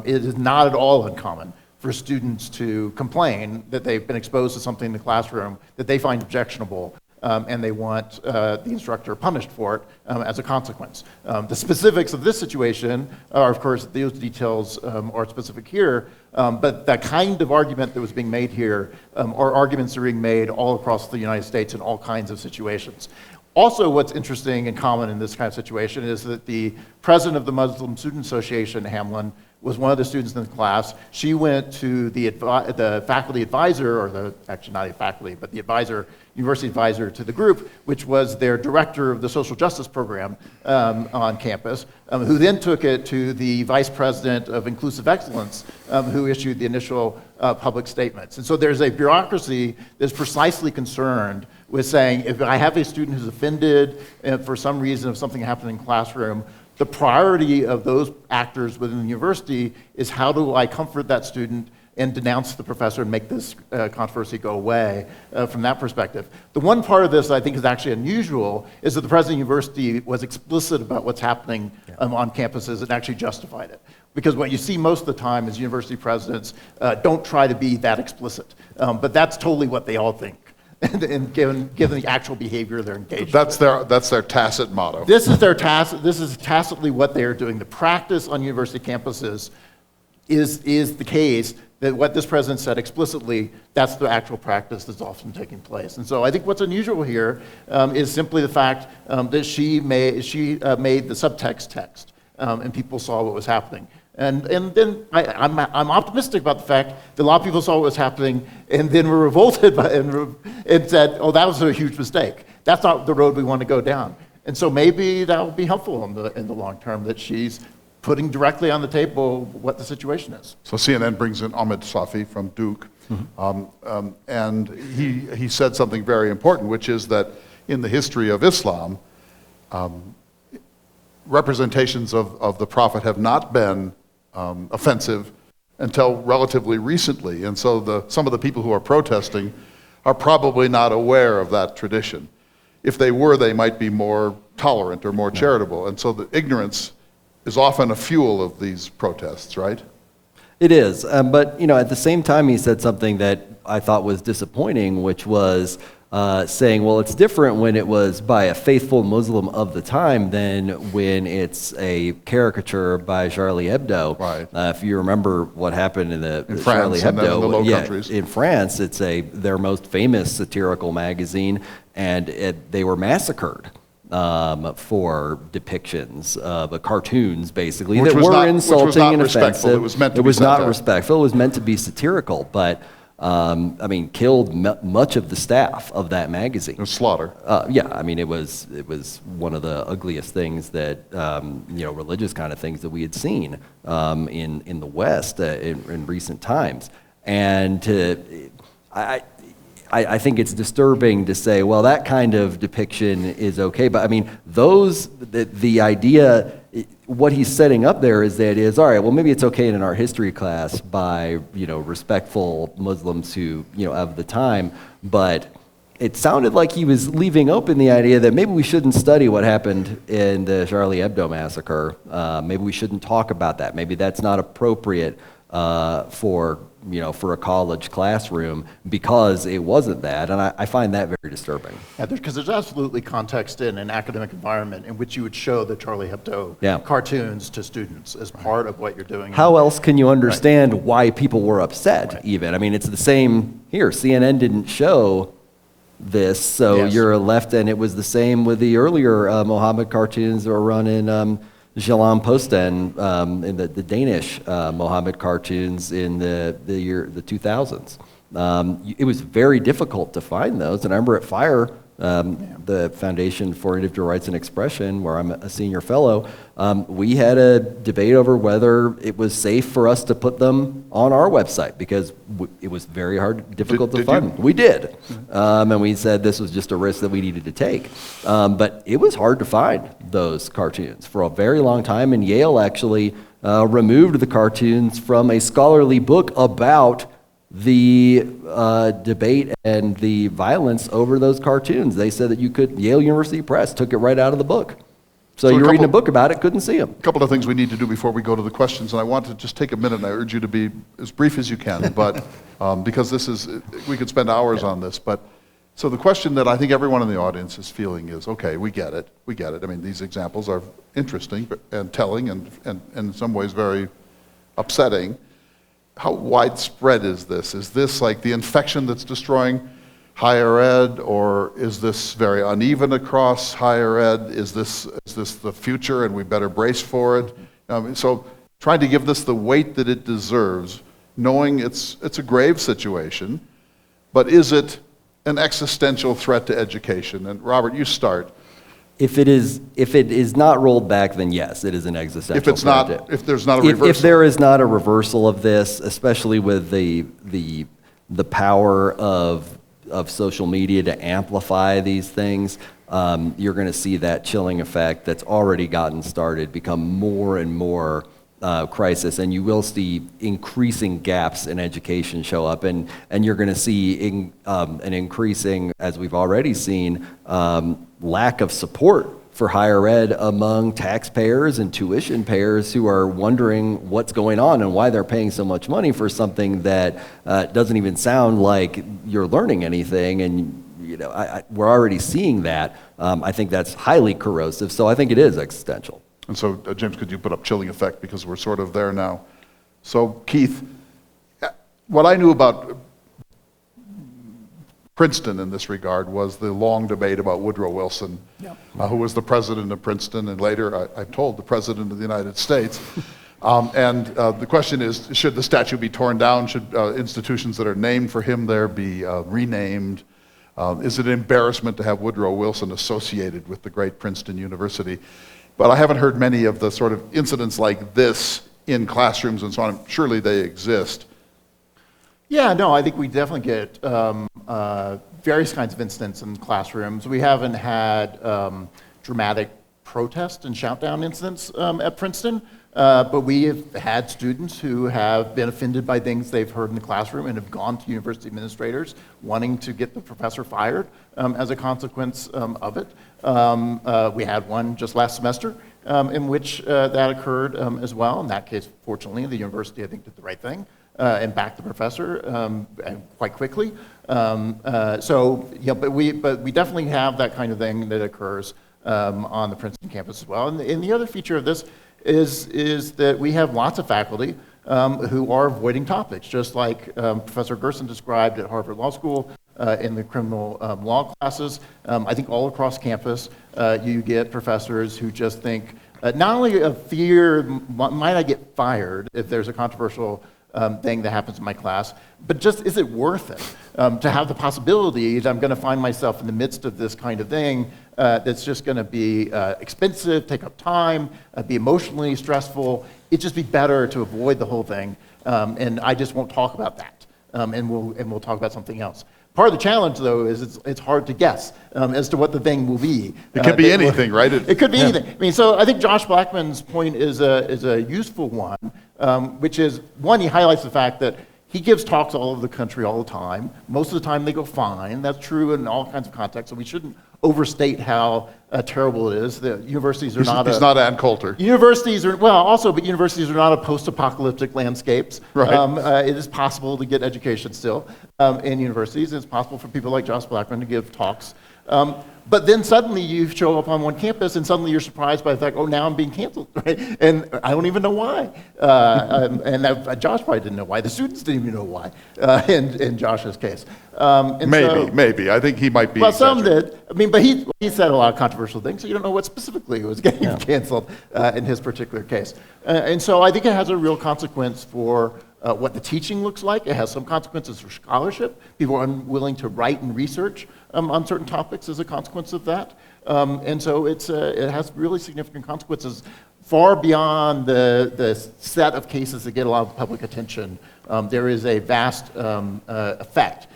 It is not at all uncommon for students to complain that they've been exposed to something in the classroom that they find objectionable, and they want the instructor punished for it as a consequence. The specifics of this situation are, of course, those details are specific here, but that kind of argument that was being made here are arguments that are being made all across the United States in all kinds of situations. Also, what's interesting and common in this kind of situation is that the president of the Muslim Student Association, Hamlin, was one of the students in the class. She went to the faculty advisor, or actually not a faculty, but the advisor, university advisor to the group, which was their director of the social justice program on campus, who then took it to the vice president of inclusive excellence, who issued the initial public statements. And so there's a bureaucracy that's precisely concerned with saying, if I have a student who's offended for some reason of something happening in the classroom, the priority of those actors within the university is how do I comfort that student and denounce the professor and make this controversy go away from that perspective. The one part of this I think is actually unusual is that the president of the university was explicit about what's happening on campuses and actually justified it. Because what you see most of the time is university presidents don't try to be that explicit. But that's totally what they all think. And given the actual behavior they're engaged That's their tacit motto. This is tacitly what they are doing. The practice on university campuses is the case that what this president said explicitly, that's the actual practice that's often taking place. And so I think what's unusual here is simply the fact that she made the subtext text, and people saw what was happening. And then I'm optimistic about the fact that a lot of people saw what was happening and then were revolted by and said, oh, that was a huge mistake. That's not the road we want to go down. And so maybe that will be helpful in the long term, that she's putting directly on the table what the situation is. So CNN brings in Ahmed Safi from Duke, and he said something very important, which is that in the history of Islam, representations of the prophet have not been offensive until relatively recently, and so some of the people who are protesting are probably not aware of that tradition. If they were, they might be more tolerant or more charitable, and so the ignorance is often a fuel of these protests, right? It is, but at the same time, he said something that I thought was disappointing, which was saying, well, it's different when it was by a faithful Muslim of the time than when it's a caricature by Charlie Hebdo. Right. If you remember what happened in France Charlie and then Hebdo, in the Low Countries. in France, it's their most famous satirical magazine, and they were massacred for depictions of cartoons, basically, Which that was were not- insulting which was not and respectful. offensive. It was meant to It be was not satire. respectful. It was meant to be satirical, but killed much of the staff of that magazine. It was slaughter. It was one of the ugliest things that religious kind of things that we had seen in the West in recent times, and I think it's disturbing to say, well, that kind of depiction is okay, but the idea, what he's setting up there is all right, well, maybe it's okay in an art history class by, respectful Muslims who, of the time, but it sounded like he was leaving open the idea that maybe we shouldn't study what happened in the Charlie Hebdo massacre. Maybe we shouldn't talk about that. Maybe that's not appropriate for a college classroom because it wasn't that, and I find that very disturbing. Yeah, because there's absolutely context in an academic environment in which you would show the Charlie Hebdo cartoons to students as part of what you're doing. How else can you understand why people were upset, even? It's the same here. CNN didn't show this, so you're left, and it was the same with the earlier Mohammed cartoons that were run in Jylland-Posten, in the Danish Mohammed cartoons in the 2000s. It was very difficult to find those, and I remember at FIRE, the Foundation for Individual Rights and Expression, where I'm a senior fellow, we had a debate over whether it was safe for us to put them on our website because it was very difficult to find. We did, and we said this was just a risk that we needed to take. But it was hard to find those cartoons for a very long time, and Yale actually removed the cartoons from a scholarly book about the debate and the violence over those cartoons. They said that Yale University Press took it right out of the book. So you're reading a book about it, couldn't see them. A couple of things we need to do before we go to the questions, and I want to just take a minute, and I urge you to be as brief as you can, but because we could spend hours on this. But so the question that I think everyone in the audience is feeling is, okay, we get it. These examples are interesting and telling and in some ways very upsetting. How widespread is this? Is this like the infection that's destroying higher ed, or is this very uneven across higher ed? Is this the future and we better brace for it? So trying to give this the weight that it deserves, knowing it's a grave situation, but is it an existential threat to education? And Robert, you start. If it is not rolled back, then yes, it is an existential threat. If there's not a reversal. If there is not a reversal of this, especially with the power of social media to amplify these things, you're going to see that chilling effect that's already gotten started become more and more crisis, and you will see increasing gaps in education show up, and you're going to see an increasing, as we've already seen, lack of support for higher ed among taxpayers and tuition payers who are wondering what's going on and why they're paying so much money for something that doesn't even sound like you're learning anything. And we're already seeing that. I think that's highly corrosive, so I think it is existential. And so, James, could you put up chilling effect, because we're sort of there now. So, Keith, what I knew about Princeton in this regard was the long debate about Woodrow Wilson, who was the president of Princeton and later, I'm told, the president of the United States. The question is, should the statue be torn down? Should institutions that are named for him there be renamed? Is it an embarrassment to have Woodrow Wilson associated with the great Princeton University? But I haven't heard many of the sort of incidents like this in classrooms and so on. Surely they exist. Yeah, no, I think we definitely get various kinds of incidents in classrooms. We haven't had dramatic protest and shout-down incidents at Princeton, but we have had students who have been offended by things they've heard in the classroom and have gone to university administrators wanting to get the professor fired as a consequence of it. We had one just last semester in which that occurred as well. In that case, fortunately, the university, I think, did the right thing and backed the professor and quite quickly. But we definitely have that kind of thing that occurs on the Princeton campus as well. And the other feature of this is that we have lots of faculty who are avoiding topics, just like Professor Gerson described at Harvard Law School in the criminal law classes. I think all across campus you get professors who just think not only of fear, might I get fired if there's a controversial thing that happens in my class, but just is it worth it to have the possibility that I'm going to find myself in the midst of this kind of thing that's just going to be expensive, take up time, be emotionally stressful. It'd just be better to avoid the whole thing, and I just won't talk about that, and we'll talk about something else. Part of the challenge, though, is it's hard to guess as to what the thing will be. It could be anything, right? It could be anything. I mean, so I think Josh Blackman's point is a useful one, which is, one, he highlights the fact that he gives talks all over the country all the time. Most of the time they go fine. That's true in all kinds of contexts, so we shouldn't overstate how terrible it is. The universities are not... He's not Ann Coulter. Universities are, well, also, but universities are not a post-apocalyptic landscapes. Right. It is possible to get education still in universities. It's possible for people like Josh Blackman to give talks. But then suddenly you show up on one campus and suddenly you're surprised by the fact, oh, now I'm being canceled, right? And I don't even know why. Josh probably didn't know why. The students didn't even know why in Josh's case. Maybe. I think he might be. Well, some did. I mean, but he said a lot of controversial things, so you don't know what specifically was getting canceled in his particular case. And so I think it has a real consequence for what the teaching looks like. It has some consequences for scholarship. People are unwilling to write and research on certain topics as a consequence of that. And so it has really significant consequences far beyond the set of cases that get a lot of public attention. There is a vast effect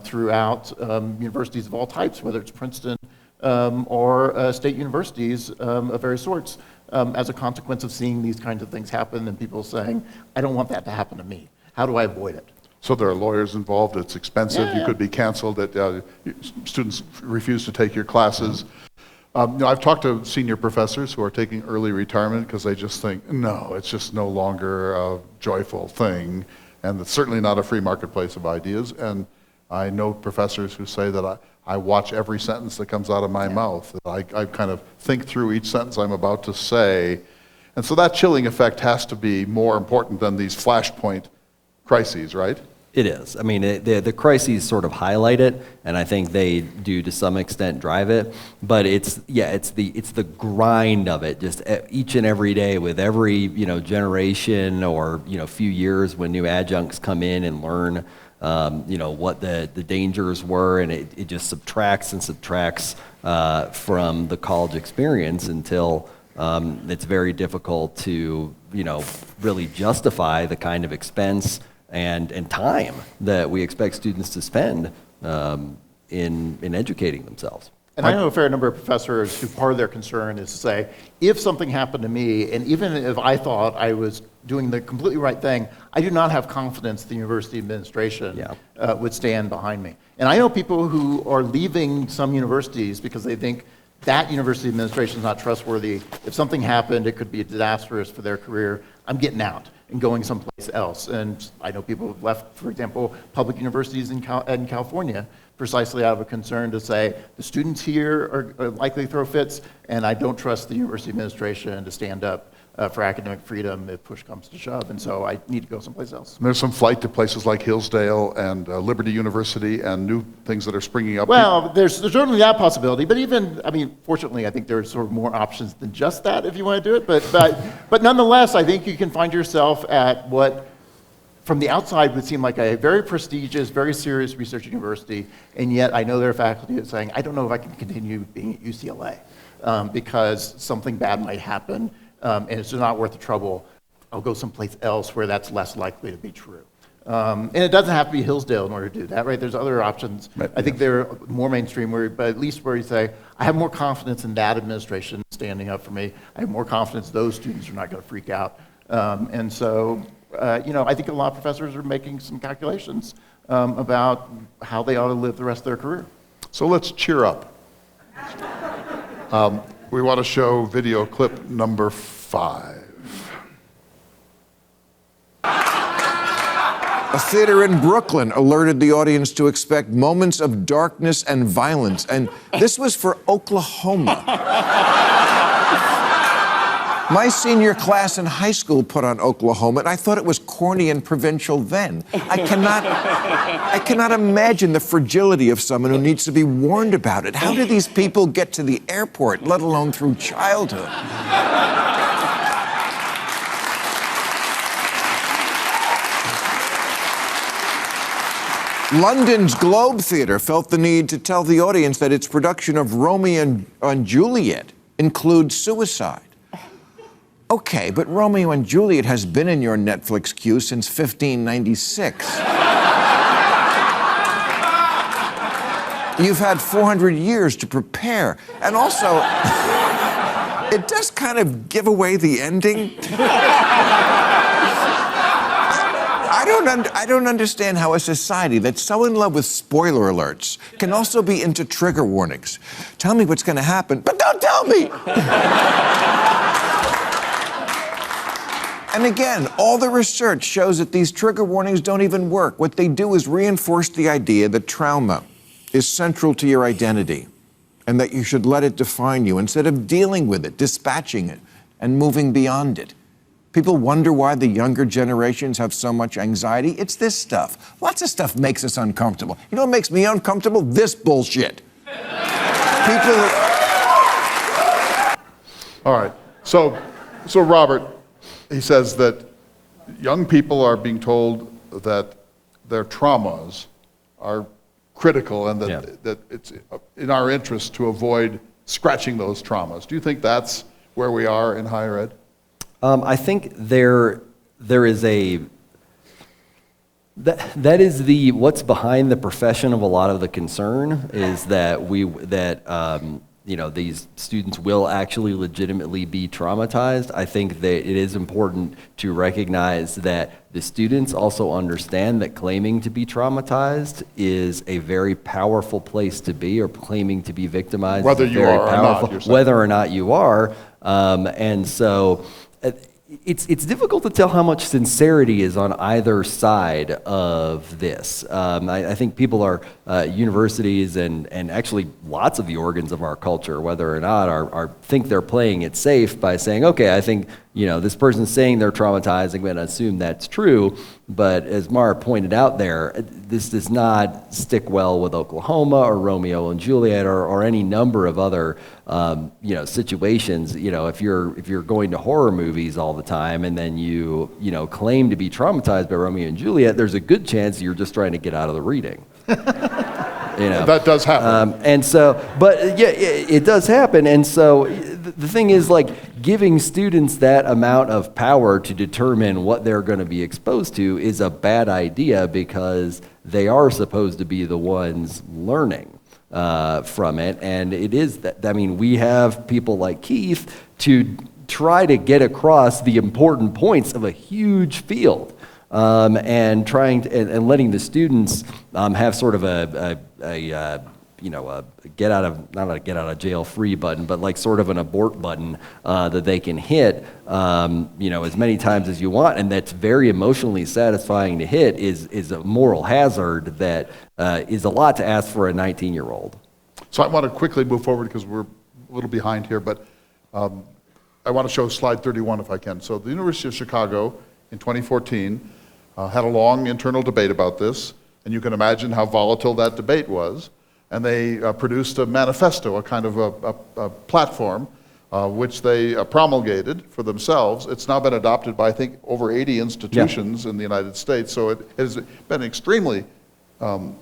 throughout universities of all types, whether it's Princeton or state universities of various sorts, as a consequence of seeing these kinds of things happen and people saying, I don't want that to happen to me. How do I avoid it? So there are lawyers involved. It's expensive. Yeah. You could be canceled. Students refuse to take your classes. I've talked to senior professors who are taking early retirement because they just think, no, it's just no longer a joyful thing, and it's certainly not a free marketplace of ideas. And I know professors who say that I watch every sentence that comes out of my mouth. I kind of think through each sentence I'm about to say. And so that chilling effect has to be more important than these flashpoint crises, right? It is. I mean, the crises sort of highlight it, and I think they do to some extent drive it. But it's the grind of it, just each and every day with every generation or few years when new adjuncts come in and learn what the dangers were, and it just subtracts and subtracts from the college experience until it's very difficult to really justify the kind of expense and time that we expect students to spend in educating themselves. And I know a fair number of professors who part of their concern is to say, if something happened to me, and even if I thought I was doing the completely right thing, I do not have confidence the university administration would stand behind me. And I know people who are leaving some universities because they think that university administration is not trustworthy. If something happened, it could be disastrous for their career. I'm getting out and going someplace else. And I know people have left, for example, public universities in California precisely out of a concern to say, the students here are likely to throw fits, and I don't trust the university administration to stand up for academic freedom if push comes to shove, and so I need to go someplace else. There's some flight to places like Hillsdale and Liberty University and new things that are springing up. Well, there's certainly that possibility, but even, I mean, fortunately, I think there's sort of more options than just that if you want to do it, but nonetheless, I think you can find yourself at what from the outside would seem like a very prestigious, very serious research university, and yet I know there are faculty that's saying, I don't know if I can continue being at UCLA because something bad might happen, and it's just not worth the trouble. I'll go someplace else where that's less likely to be true. And it doesn't have to be Hillsdale in order to do that, right? There's other options. Right, I think they're more mainstream, but at least where you say, I have more confidence in that administration standing up for me. I have more confidence those students are not going to freak out. And so, I think a lot of professors are making some calculations about how they ought to live the rest of their career. So let's cheer up. We want to show video clip number 5. A theater in Brooklyn alerted the audience to expect moments of darkness and violence, and this was for Oklahoma. My senior class in high school put on Oklahoma, and I thought it was corny and provincial then. I cannot imagine the fragility of someone who needs to be warned about it. How do these people get to the airport, let alone through childhood? London's Globe Theatre felt the need to tell the audience that its production of Romeo and Juliet includes suicide. Okay, but Romeo and Juliet has been in your Netflix queue since 1596. You've had 400 years to prepare. And also, it does kind of give away the ending. I don't understand how a society that's so in love with spoiler alerts can also be into trigger warnings. Tell me what's going to happen, but don't tell me! And again, all the research shows that these trigger warnings don't even work. What they do is reinforce the idea that trauma is central to your identity and that you should let it define you instead of dealing with it, dispatching it, and moving beyond it. People wonder why the younger generations have so much anxiety. It's this stuff. Lots of stuff makes us uncomfortable. You know what makes me uncomfortable? This bullshit. People... All right. So Robert, he says that young people are being told that their traumas are critical and that it's in our interest to avoid scratching those traumas. Do you think that's where we are in higher ed? I think there is that is what's behind the profession of a lot of the concern is that these students will actually legitimately be traumatized. I think that it is important to recognize that the students also understand that claiming to be traumatized is a very powerful place to be, or claiming to be victimized whether is you very are powerful, or not, whether or not you are. And so it's difficult to tell how much sincerity is on either side of this. I think people are, universities and actually lots of the organs of our culture, whether or not think they're playing it safe by saying, okay, I think, this person's saying they're traumatized, I'm going to assume that's true. But as Mara pointed out there, this does not stick well with Oklahoma or Romeo and Juliet or any number of other, situations. If you're going to horror movies all the time and then you claim to be traumatized by Romeo and Juliet, there's a good chance you're just trying to get out of the reading. That does happen. It does happen. And so the thing is, giving students that amount of power to determine what they're going to be exposed to is a bad idea, because they are supposed to be the ones learning from it. And it is that, we have people like Keith to try to get across the important points of a huge field. And trying to, and letting the students have sort of a get out of jail free button, but sort of an abort button that they can hit, as many times as you want, and that's very emotionally satisfying to hit is a moral hazard that is a lot to ask for a 19-year-old. So I want to quickly move forward because we're a little behind here, but I want to show slide 31 if I can. So the University of Chicago in 2014 had a long internal debate about this, and you can imagine how volatile that debate was. And they produced a manifesto, a kind of a platform, which they promulgated for themselves. It's now been adopted by, I think, over 80 institutions in the United States, so it has been extremely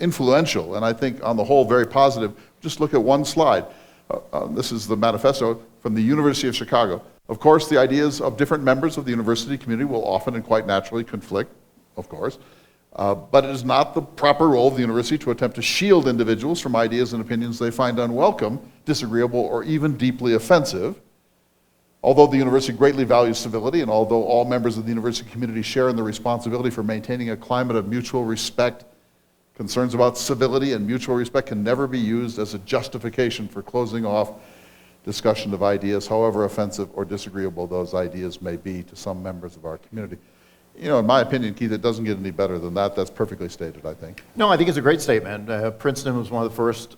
influential, and I think on the whole very positive. Just look at one slide. This is the manifesto from the University of Chicago. Of course, the ideas of different members of the university community will often and quite naturally conflict, of course, but it is not the proper role of the university to attempt to shield individuals from ideas and opinions they find unwelcome, disagreeable, or even deeply offensive. Although the university greatly values civility, and although all members of the university community share in the responsibility for maintaining a climate of mutual respect, concerns about civility and mutual respect can never be used as a justification for closing off discussion of ideas, however offensive or disagreeable those ideas may be to some members of our community. You know, in my opinion, Keith, it doesn't get any better than that. That's perfectly stated, I think. No, I think it's a great statement. Princeton was one of the first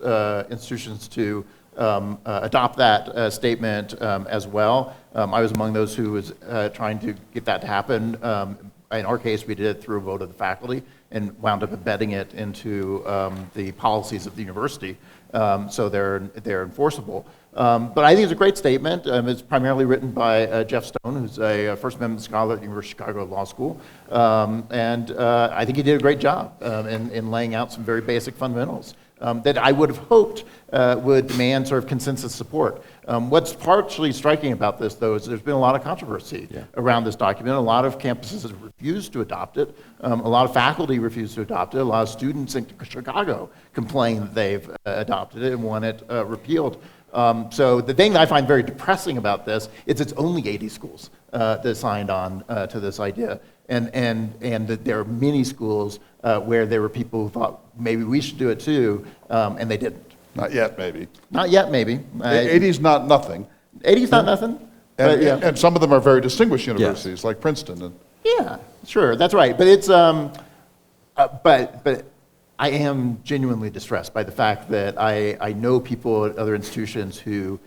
institutions to adopt that statement as well. I was among those who was trying to get that to happen. In our case, we did it through a vote of the faculty and wound up embedding it into the policies of the university, so they're enforceable. But I think it's a great statement. It's primarily written by Jeff Stone, who's a First Amendment scholar at the University of Chicago Law School. And I think he did a great job in laying out some very basic fundamentals that I would have hoped would demand sort of consensus support. What's partially striking about this, though, is there's been a lot of controversy around this document. A lot of campuses have refused to adopt it. A lot of faculty refused to adopt it. A lot of students in Chicago complain that they've adopted it and want it repealed. So the thing that I find very depressing about this is it's only 80 schools that signed on to this idea. And that there are many schools where there were people who thought maybe we should do it too, and they didn't. Not yet, maybe. Not yet, maybe. 80's not nothing. 80's not nothing. And, and some of them are very distinguished universities, like Princeton. Yeah, sure, that's right. But it's, but I am genuinely distressed by the fact that I know people at other institutions who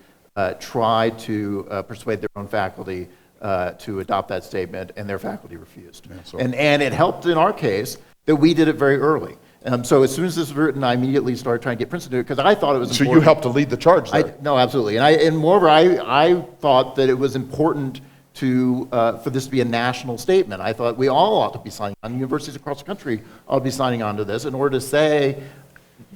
tried to persuade their own faculty to adopt that statement, and their faculty refused. Yeah, and it helped in our case that we did it very early. So as soon as this was written, I immediately started trying to get Princeton to do it because I thought it was important. So you helped to lead the charge there. No, absolutely. And moreover, I thought that it was important to for this to be a national statement. I thought we all ought to be signing on. Universities across the country ought to be signing on to this in order to say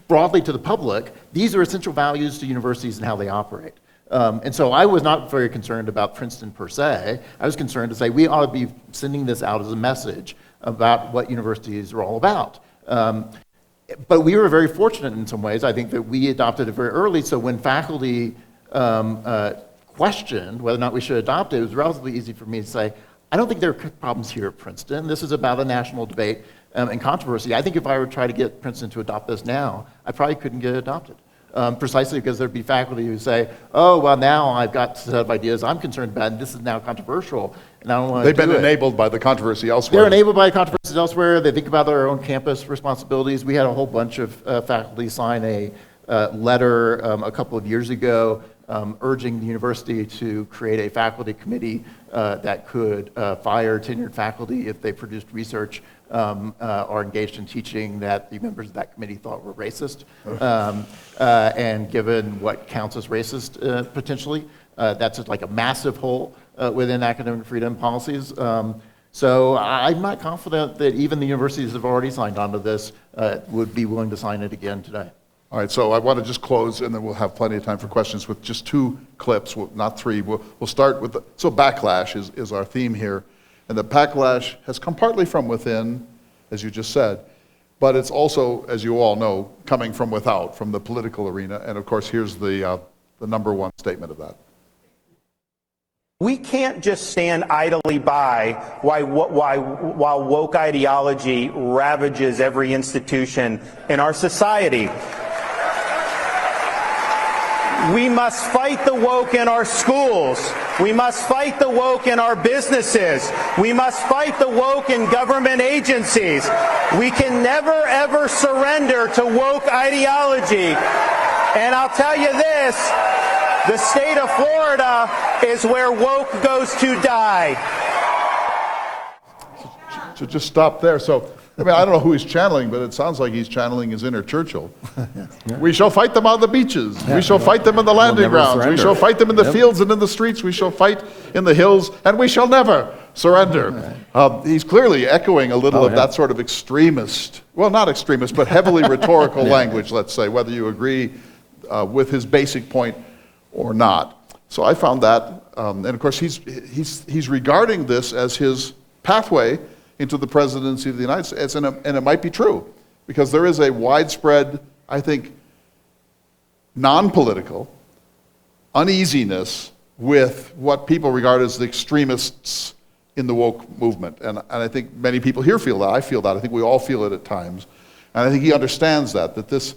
broadly to the public, these are essential values to universities and how they operate. And so I was not very concerned about Princeton per se. I was concerned to say we ought to be sending this out as a message about what universities are all about. But we were very fortunate in some ways. I think that we adopted it very early, so when faculty questioned whether or not we should adopt it, it was relatively easy for me to say, I don't think there are problems here at Princeton. This is about a national debate and controversy. I think if I were to try to get Princeton to adopt this now, I probably couldn't get it adopted. Precisely because there'd be faculty who say, oh, well, now I've got a set of ideas I'm concerned about, and this is now controversial, and I don't want to do it. They've been enabled by the controversy elsewhere. They're enabled by controversies elsewhere. They think about their own campus responsibilities. We had a whole bunch of faculty sign a letter a couple of years ago urging the university to create a faculty committee that could fire tenured faculty if they produced research or engaged in teaching that the members of that committee thought were racist. And given what counts as racist potentially, that's just like a massive hole within academic freedom policies. So I'm not confident that even the universities that have already signed on to this would be willing to sign it again today. All right, so I want to just close, and then we'll have plenty of time for questions with just two clips, not three. We'll start with, so backlash is our theme here. And the backlash has come partly from within, as you just said, but it's also, as you all know, coming from without, from the political arena. And of course, here's the number one statement of that. We can't just stand idly by while woke ideology ravages every institution in our society. We must fight the woke in our schools. We must fight the woke in our businesses. We must fight the woke in government agencies. We can never, ever surrender to woke ideology. And I'll tell you this, the state of Florida is where woke goes to die. To just stop there. So, I mean, I don't know who he's channeling, but it sounds like he's channeling his inner Churchill. We shall fight them on the beaches. We shall fight them in the landing never grounds. We surrender. shall fight them in the fields and in the streets. We shall fight in the hills, and we shall never surrender. He's clearly echoing a little of that sort of extremist, well, not extremist, but heavily rhetorical language, let's say, whether you agree with his basic point or not. So I found that, and of course he's regarding this as his pathway into the presidency of the United States, and it might be true, because there is a widespread, I think, non-political uneasiness with what people regard as the extremists in the woke movement. And I think many people here feel that. I feel that. I think we all feel it at times. And I think he understands that this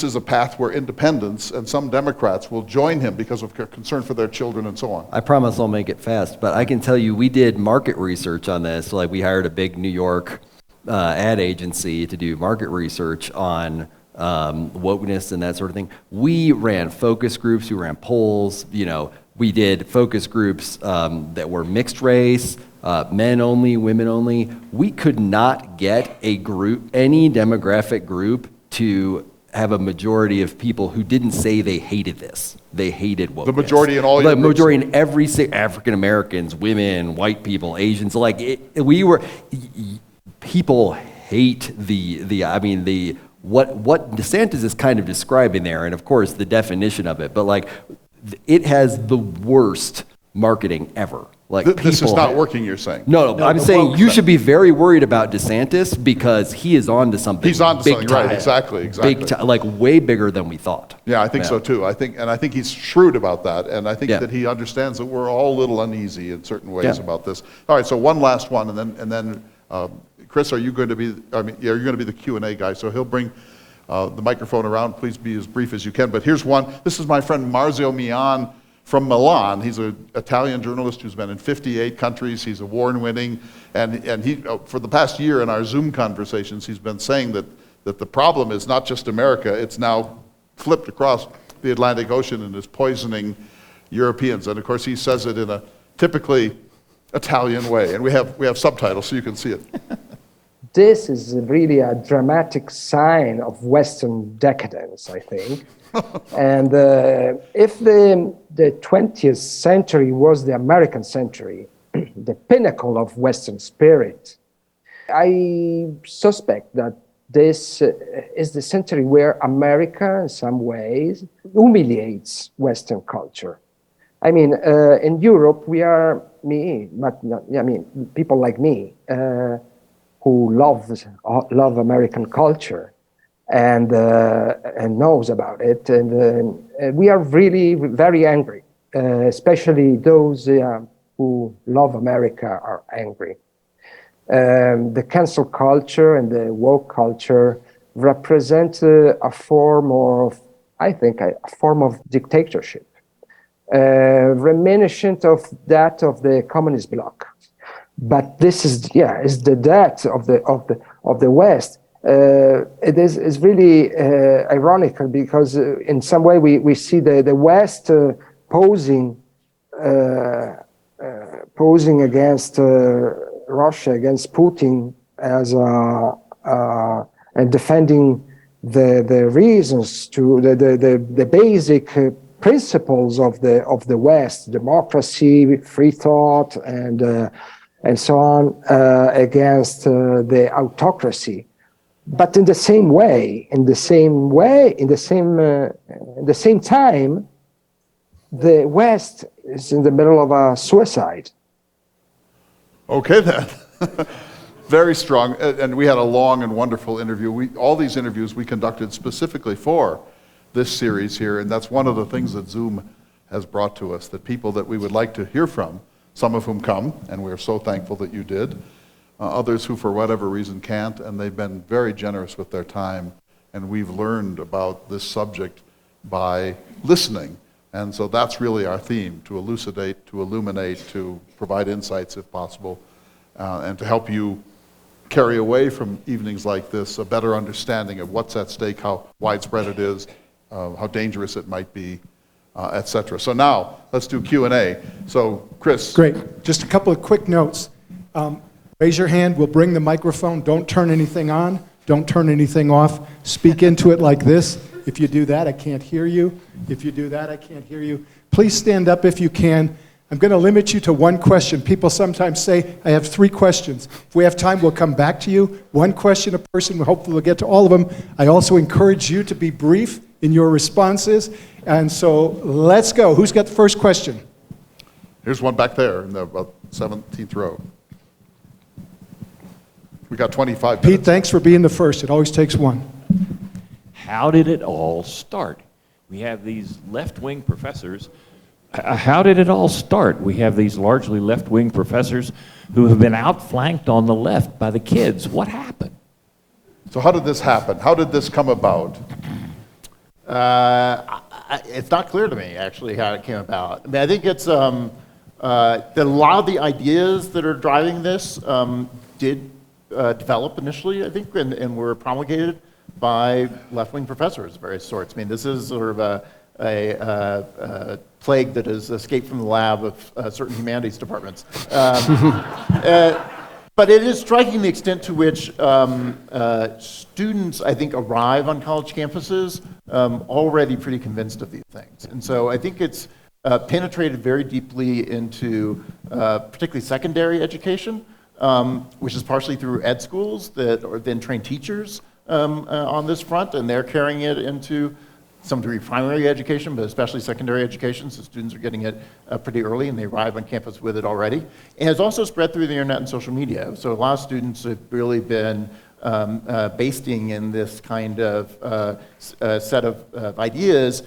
is a path where independents and some Democrats will join him because of concern for their children and so on. I promise I'll make it fast, but I can tell you we did market research on this. Like, we hired a big New York ad agency to do market research on wokeness and that sort of thing. We ran focus groups, we ran polls, we did focus groups that were mixed race, men only, women only. We could not get a group, any demographic group, to have a majority of people who didn't say they hated this. They hated wokeness. The majority in all your The groups? majority in every African Americans, women, white people, Asians. Like, people hate what DeSantis is kind of describing there, and of course the definition of it. But like, it has the worst marketing ever. Like, This is not working, you're saying? No, I'm saying you should be very worried about DeSantis, because he is on to something. He's on to big something, time. right, exactly. Big time, like way bigger than we thought. Yeah, I think so too. I think he's shrewd about that, and I think Yeah. that he understands that we're all a little uneasy in certain ways about this. All right, so one last one, and then Chris, are you going to be? You're going to be the Q&A guy, so he'll bring the microphone around. Please be as brief as you can. But here's one. This is my friend Marzio Mian from Milan. He's an Italian journalist who's been in 58 countries. He's award-winning, and he, for the past year in our Zoom conversations, he's been saying that the problem is not just America, it's now flipped across the Atlantic Ocean and is poisoning Europeans. And of course, he says it in a typically Italian way, and we have subtitles so you can see it. This is really a dramatic sign of Western decadence, I think. And if the 20th century was the American century, the pinnacle of Western spirit, I suspect that this is the century where America, in some ways, humiliates Western culture. I mean, in Europe, we are people like me, who love American culture and knows about it, and we are really very angry. Especially those who love America are angry. The cancel culture and the woke culture represent a form of, I think, a form of dictatorship, reminiscent of that of the communist bloc. But this is the death of the West. It is really ironical, because in some way we see the West posing against Russia, against Putin, as and defending the reasons to the basic principles of the West: democracy, free thought, and so on, against the autocracy. But in the same time, the West is in the middle of a suicide. Okay then. Very strong. And we had a long and wonderful interview. All these interviews we conducted specifically for this series here, and that's one of the things that Zoom has brought to us, that people that we would like to hear from, some of whom come, and we're so thankful that you did, others who for whatever reason can't, and they've been very generous with their time, and we've learned about this subject by listening. And so that's really our theme: to elucidate, to illuminate, to provide insights if possible, and to help you carry away from evenings like this a better understanding of what's at stake, how widespread it is, how dangerous it might be, etc. So now let's do Q&A. So Chris. Great. Just a couple of quick notes. Raise your hand. We'll bring the microphone. Don't turn anything on. Don't turn anything off. Speak into it like this. If you do that, I can't hear you. If you do that, I can't hear you. Please stand up if you can. I'm going to limit you to one question. People sometimes say, I have 3 questions. If we have time, we'll come back to you. 1 question a person. Hopefully we'll get to all of them. I also encourage you to be brief in your responses. And so let's go. Who's got the first question? Here's one back there in the 17th row. We got 25 minutes. Pete, thanks for being the first. It always takes one. How did it all start? We have these left-wing professors. How did it all start? We have these largely left-wing professors who have been outflanked on the left by the kids. What happened? So how did this happen? How did this come about? It's not clear to me, actually, how it came about. I mean, I think it's that a lot of the ideas that are driving this did develop initially, I think, and were promulgated by left-wing professors of various sorts. I mean, this is sort of a plague that has escaped from the lab of certain humanities departments. But it is striking the extent to which students, I think, arrive on college campuses already pretty convinced of these things. And so I think it's penetrated very deeply into particularly secondary education, which is partially through ed schools that then train teachers on this front, and they're carrying it into some degree primary education, but especially secondary education, so students are getting it pretty early and they arrive on campus with it already. And it's also spread through the internet and social media. So a lot of students have really been basting in this kind of set of ideas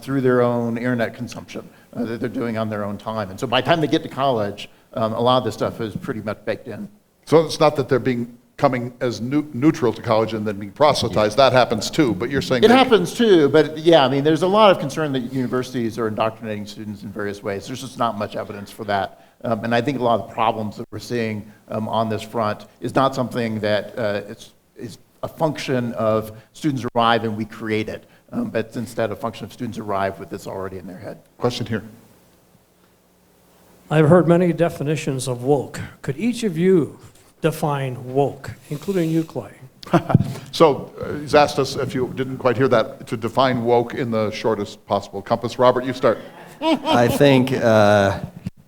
through their own internet consumption that they're doing on their own time. And so by the time they get to college, a lot of this stuff is pretty much baked in. So it's not that they're coming as neutral to college and then being proselytized. That happens too, but you're saying... It happens too, but yeah, I mean, there's a lot of concern that universities are indoctrinating students in various ways. There's just not much evidence for that. And I think a lot of the problems that we're seeing on this front is not something that is a function of students arrive and we create it, but it's instead a function of students arrive with this already in their head. Question here. I've heard many definitions of woke. Could each of you define woke, including you, Clay? So he's asked us, if you didn't quite hear that, to define woke in the shortest possible compass. Robert, you start. I think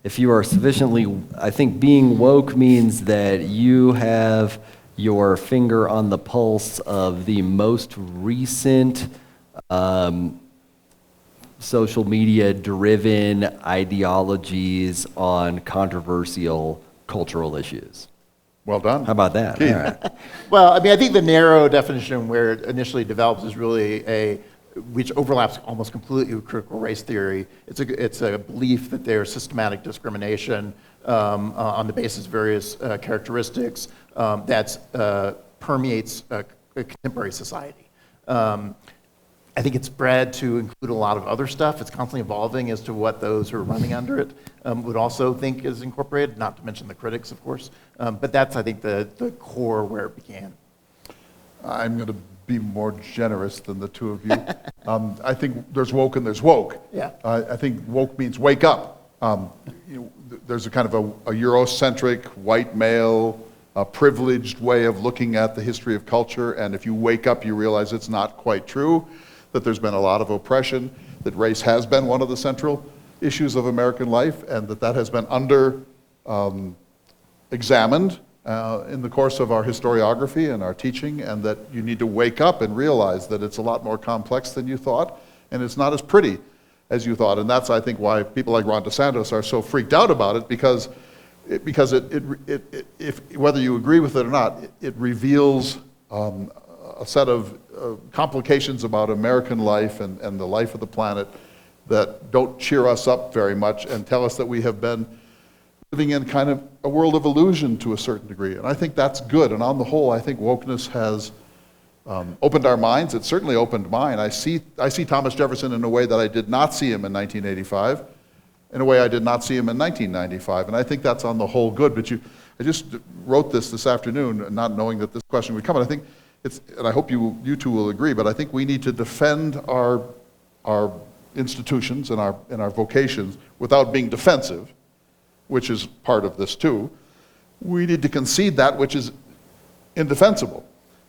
if you are sufficiently, I think being woke means that you have your finger on the pulse of the most recent social media driven ideologies on controversial cultural issues. Well done. How about that? All right. Well, I mean, I think the narrow definition where it initially develops is really which overlaps almost completely with critical race theory. It's a belief that there's systematic discrimination on the basis of various characteristics that permeates contemporary society. I think it's spread to include a lot of other stuff. It's constantly evolving as to what those who are running under it would also think is incorporated, not to mention the critics, of course. But that's, I think, the core where it began. I'm going to be more generous than the two of you. I think there's woke and there's woke. Yeah. I think woke means wake up. There's a kind of a Eurocentric, white male, privileged way of looking at the history of culture, and if you wake up, you realize it's not quite true, that there's been a lot of oppression, that race has been one of the central issues of American life, and that has been examined in the course of our historiography and our teaching, and that you need to wake up and realize that it's a lot more complex than you thought, and it's not as pretty as you thought. And that's, I think, why people like Ron DeSantis are so freaked out about it, because whether you agree with it or not, it reveals a set of complications about American life and the life of the planet that don't cheer us up very much and tell us that we have been living in kind of a world of illusion to a certain degree. And I think that's good. And on the whole, I think wokeness has opened our minds. It certainly opened mine. I see Thomas Jefferson in a way that I did not see him in 1985, in a way I did not see him in 1995. And I think that's on the whole good. But I just wrote this afternoon, not knowing that this question would come. And I think and I hope you two will agree, but I think we need to defend our institutions and our vocations without being defensive, which is part of this too. We need to concede that which is indefensible.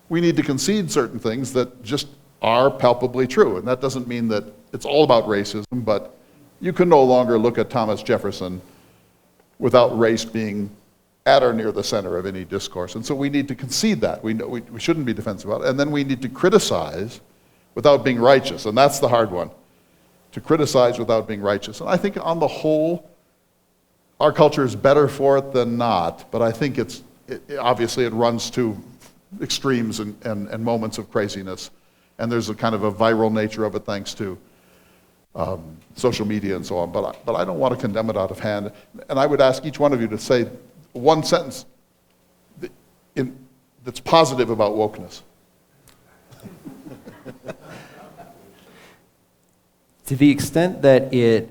We need to concede certain things that just are palpably true. And that doesn't mean that it's all about racism, but you can no longer look at Thomas Jefferson without race being at or near the center of any discourse. And so we need to concede that. We shouldn't be defensive about it. And then we need to criticize without being righteous. And that's the hard one, to criticize without being righteous. And I think on the whole, our culture is better for it than not, but I think obviously it runs to extremes and moments of craziness. And there's a kind of a viral nature of it thanks to social media and so on. But I don't want to condemn it out of hand. And I would ask each one of you to say one sentence that's positive about wokeness. To the extent that it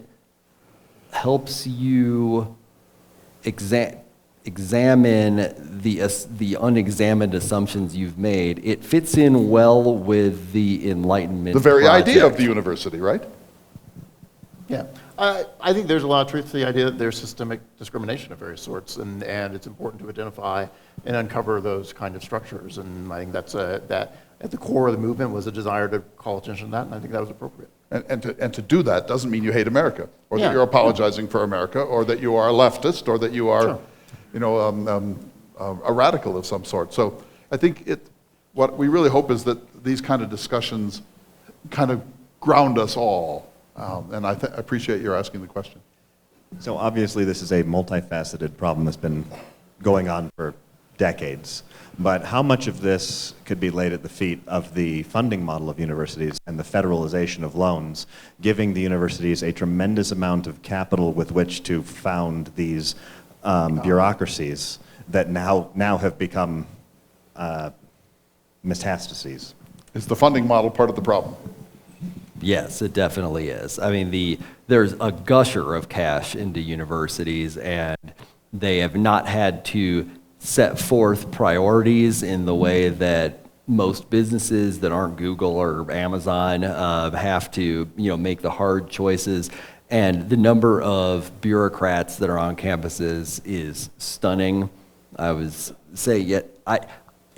helps you examine the unexamined assumptions you've made, it fits in well with the Enlightenment The very project. idea of the university, right? Yeah, I think there's a lot of truth to the idea that there's systemic discrimination of various sorts, and it's important to identify and uncover those kind of structures. And I think that at the core of the movement was a desire to call attention to that, and I think that was appropriate. And to do that doesn't mean you hate America, or that you're apologizing for America, or that you are a leftist, or that you are, a radical of some sort. So I think what we really hope is that these kind of discussions kind of ground us all. And I appreciate your asking the question. So obviously this is a multifaceted problem that's been going on for decades. But how much of this could be laid at the feet of the funding model of universities and the federalization of loans, giving the universities a tremendous amount of capital with which to found these bureaucracies that now have become metastases? Is the funding model part of the problem? Yes, it definitely is. I mean, there's a gusher of cash into universities, and they have not had to set forth priorities in the way that most businesses that aren't Google or Amazon have to, make the hard choices. And the number of bureaucrats that are on campuses is stunning. I was saying,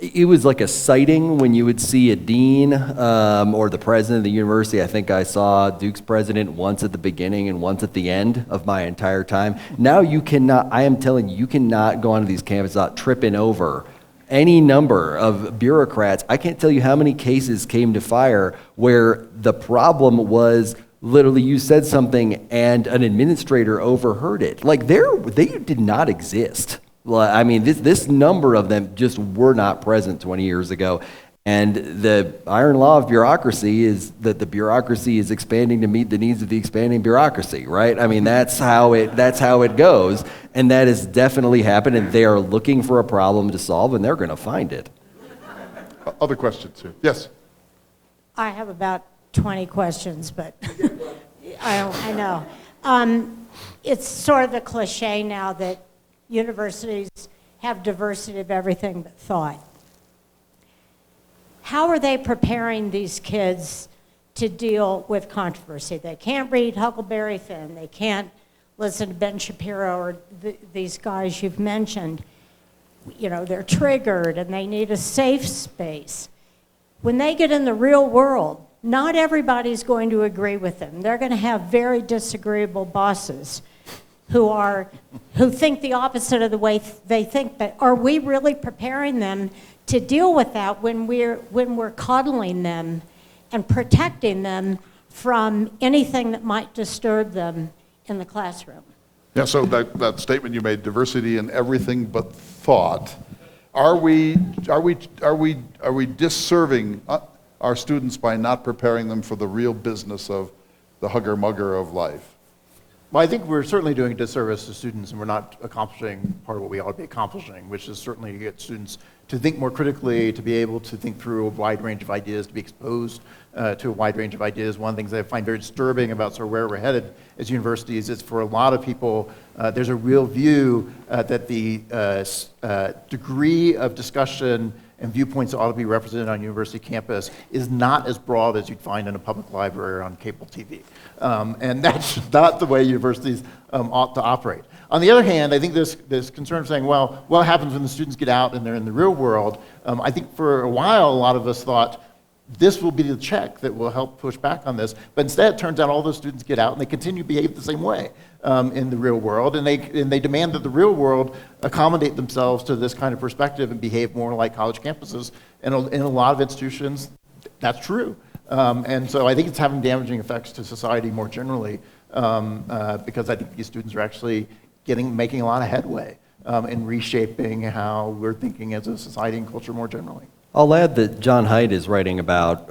it was like a sighting when you would see a dean or the president of the university. I think I saw Duke's president once at the beginning and once at the end of my entire time. Now you cannot, I am telling you, you cannot go onto these campuses without tripping over any number of bureaucrats. I can't tell you how many cases came to fire where the problem was literally you said something and an administrator overheard it. Like they did not exist. I mean, this number of them just were not present 20 years ago. And the iron law of bureaucracy is that the bureaucracy is expanding to meet the needs of the expanding bureaucracy, right? I mean, that's how it goes. And that has definitely happened, and they are looking for a problem to solve, and they're going to find it. Other questions here? Yes. I have about 20 questions, but I know. It's sort of the cliche now that universities have diversity of everything but thought. How are they preparing these kids to deal with controversy? They can't read Huckleberry Finn. They can't listen to Ben Shapiro or these guys you've mentioned. They're triggered and they need a safe space. When they get in the real world, not everybody's going to agree with them. They're going to have very disagreeable bosses who think the opposite of the way they think. But are we really preparing them to deal with that when we're coddling them and protecting them from anything that might disturb them in the classroom? Yeah, so that statement you made, diversity in everything but thought, are we disserving our students by not preparing them for the real business of the hugger-mugger of life? Well, I think we're certainly doing a disservice to students, and we're not accomplishing part of what we ought to be accomplishing, which is certainly to get students to think more critically, to be able to think through a wide range of ideas, to be exposed to a wide range of ideas. One of the things I find very disturbing about sort of where we're headed as universities is for a lot of people, there's a real view that the degree of discussion and viewpoints that ought to be represented on university campus is not as broad as you'd find in a public library or on cable TV. And that's not the way universities ought to operate. On the other hand, I think there's concern of saying, well, what happens when the students get out and they're in the real world? I think for a while, a lot of us thought, this will be the check that will help push back on this. But instead, it turns out all those students get out and they continue to behave the same way in the real world. And they demand that the real world accommodate themselves to this kind of perspective and behave more like college campuses. And in a lot of institutions, that's true. And so I think it's having damaging effects to society more generally because I think these students are actually making a lot of headway in reshaping how we're thinking as a society and culture more generally. I'll add that John Haidt is writing about,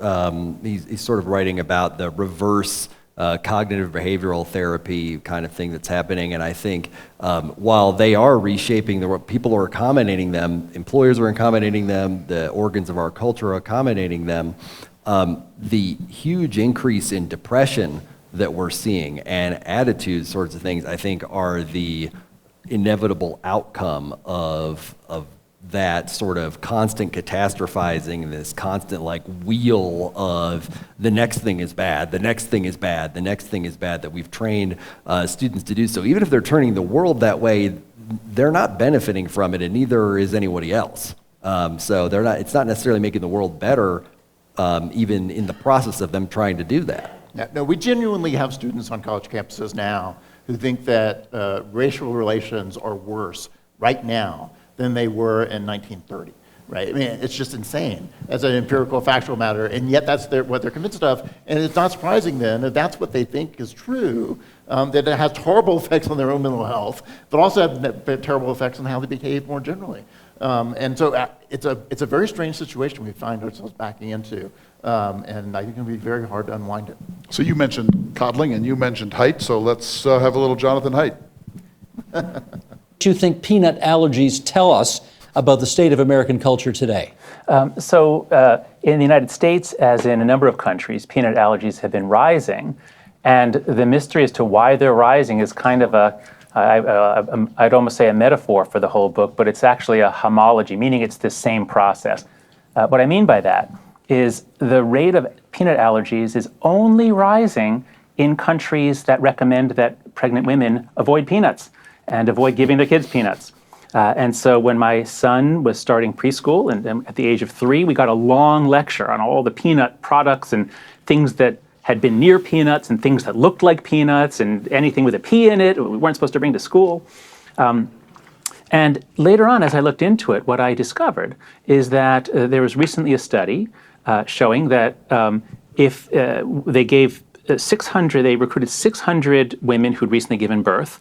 he's sort of writing about the reverse cognitive behavioral therapy kind of thing that's happening. And I think while they are reshaping the world, people are accommodating them, employers are accommodating them, the organs of our culture are accommodating them, the huge increase in depression that we're seeing and attitude sorts of things, I think are the inevitable outcome of that sort of constant catastrophizing, this constant like wheel of the next thing is bad, the next thing is bad, the next thing is bad that we've trained students to do. So even if they're turning the world that way, they're not benefiting from it, and neither is anybody else. So they're not. It's not necessarily making the world better, even in the process of them trying to do that. Yeah, no, we genuinely have students on college campuses now who think that racial relations are worse right now than they were in 1930, right? I mean, it's just insane as an empirical, factual matter, and yet that's what they're convinced of. And it's not surprising then, if that's what they think is true, that it has horrible effects on their own mental health, but also have terrible effects on how they behave more generally. And so it's a very strange situation we find ourselves backing into, and I think it'll be very hard to unwind it. So you mentioned coddling and you mentioned Haidt, so let's have a little Jonathan Haidt. Do you think peanut allergies tell us about the state of American culture today? In the United States, as in a number of countries, peanut allergies have been rising. And the mystery as to why they're rising is kind of I'd almost say a metaphor for the whole book, but it's actually a homology, meaning it's the same process. What I mean by that is the rate of peanut allergies is only rising in countries that recommend that pregnant women avoid peanuts and avoid giving their kids peanuts. And so when my son was starting preschool, and at the age of 3, we got a long lecture on all the peanut products and things that had been near peanuts and things that looked like peanuts and anything with a P in it we weren't supposed to bring to school. And later on, as I looked into it, what I discovered is that there was recently a study showing that if they recruited 600 women who'd recently given birth,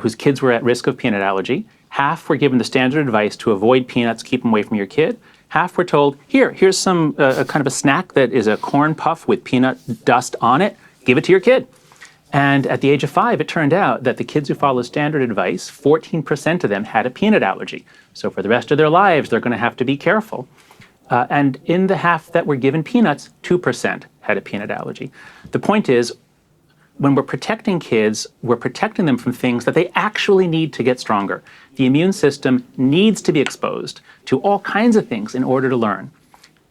whose kids were at risk of peanut allergy. Half were given the standard advice to avoid peanuts, keep them away from your kid. Half were told, here's some kind of a snack that is a corn puff with peanut dust on it. Give it to your kid. And at the age of 5, it turned out that the kids who followed standard advice, 14% of them had a peanut allergy. So for the rest of their lives, they're going to have to be careful. And in the half that were given peanuts, 2% had a peanut allergy. The point is, when we're protecting kids, we're protecting them from things that they actually need to get stronger. The immune system needs to be exposed to all kinds of things in order to learn.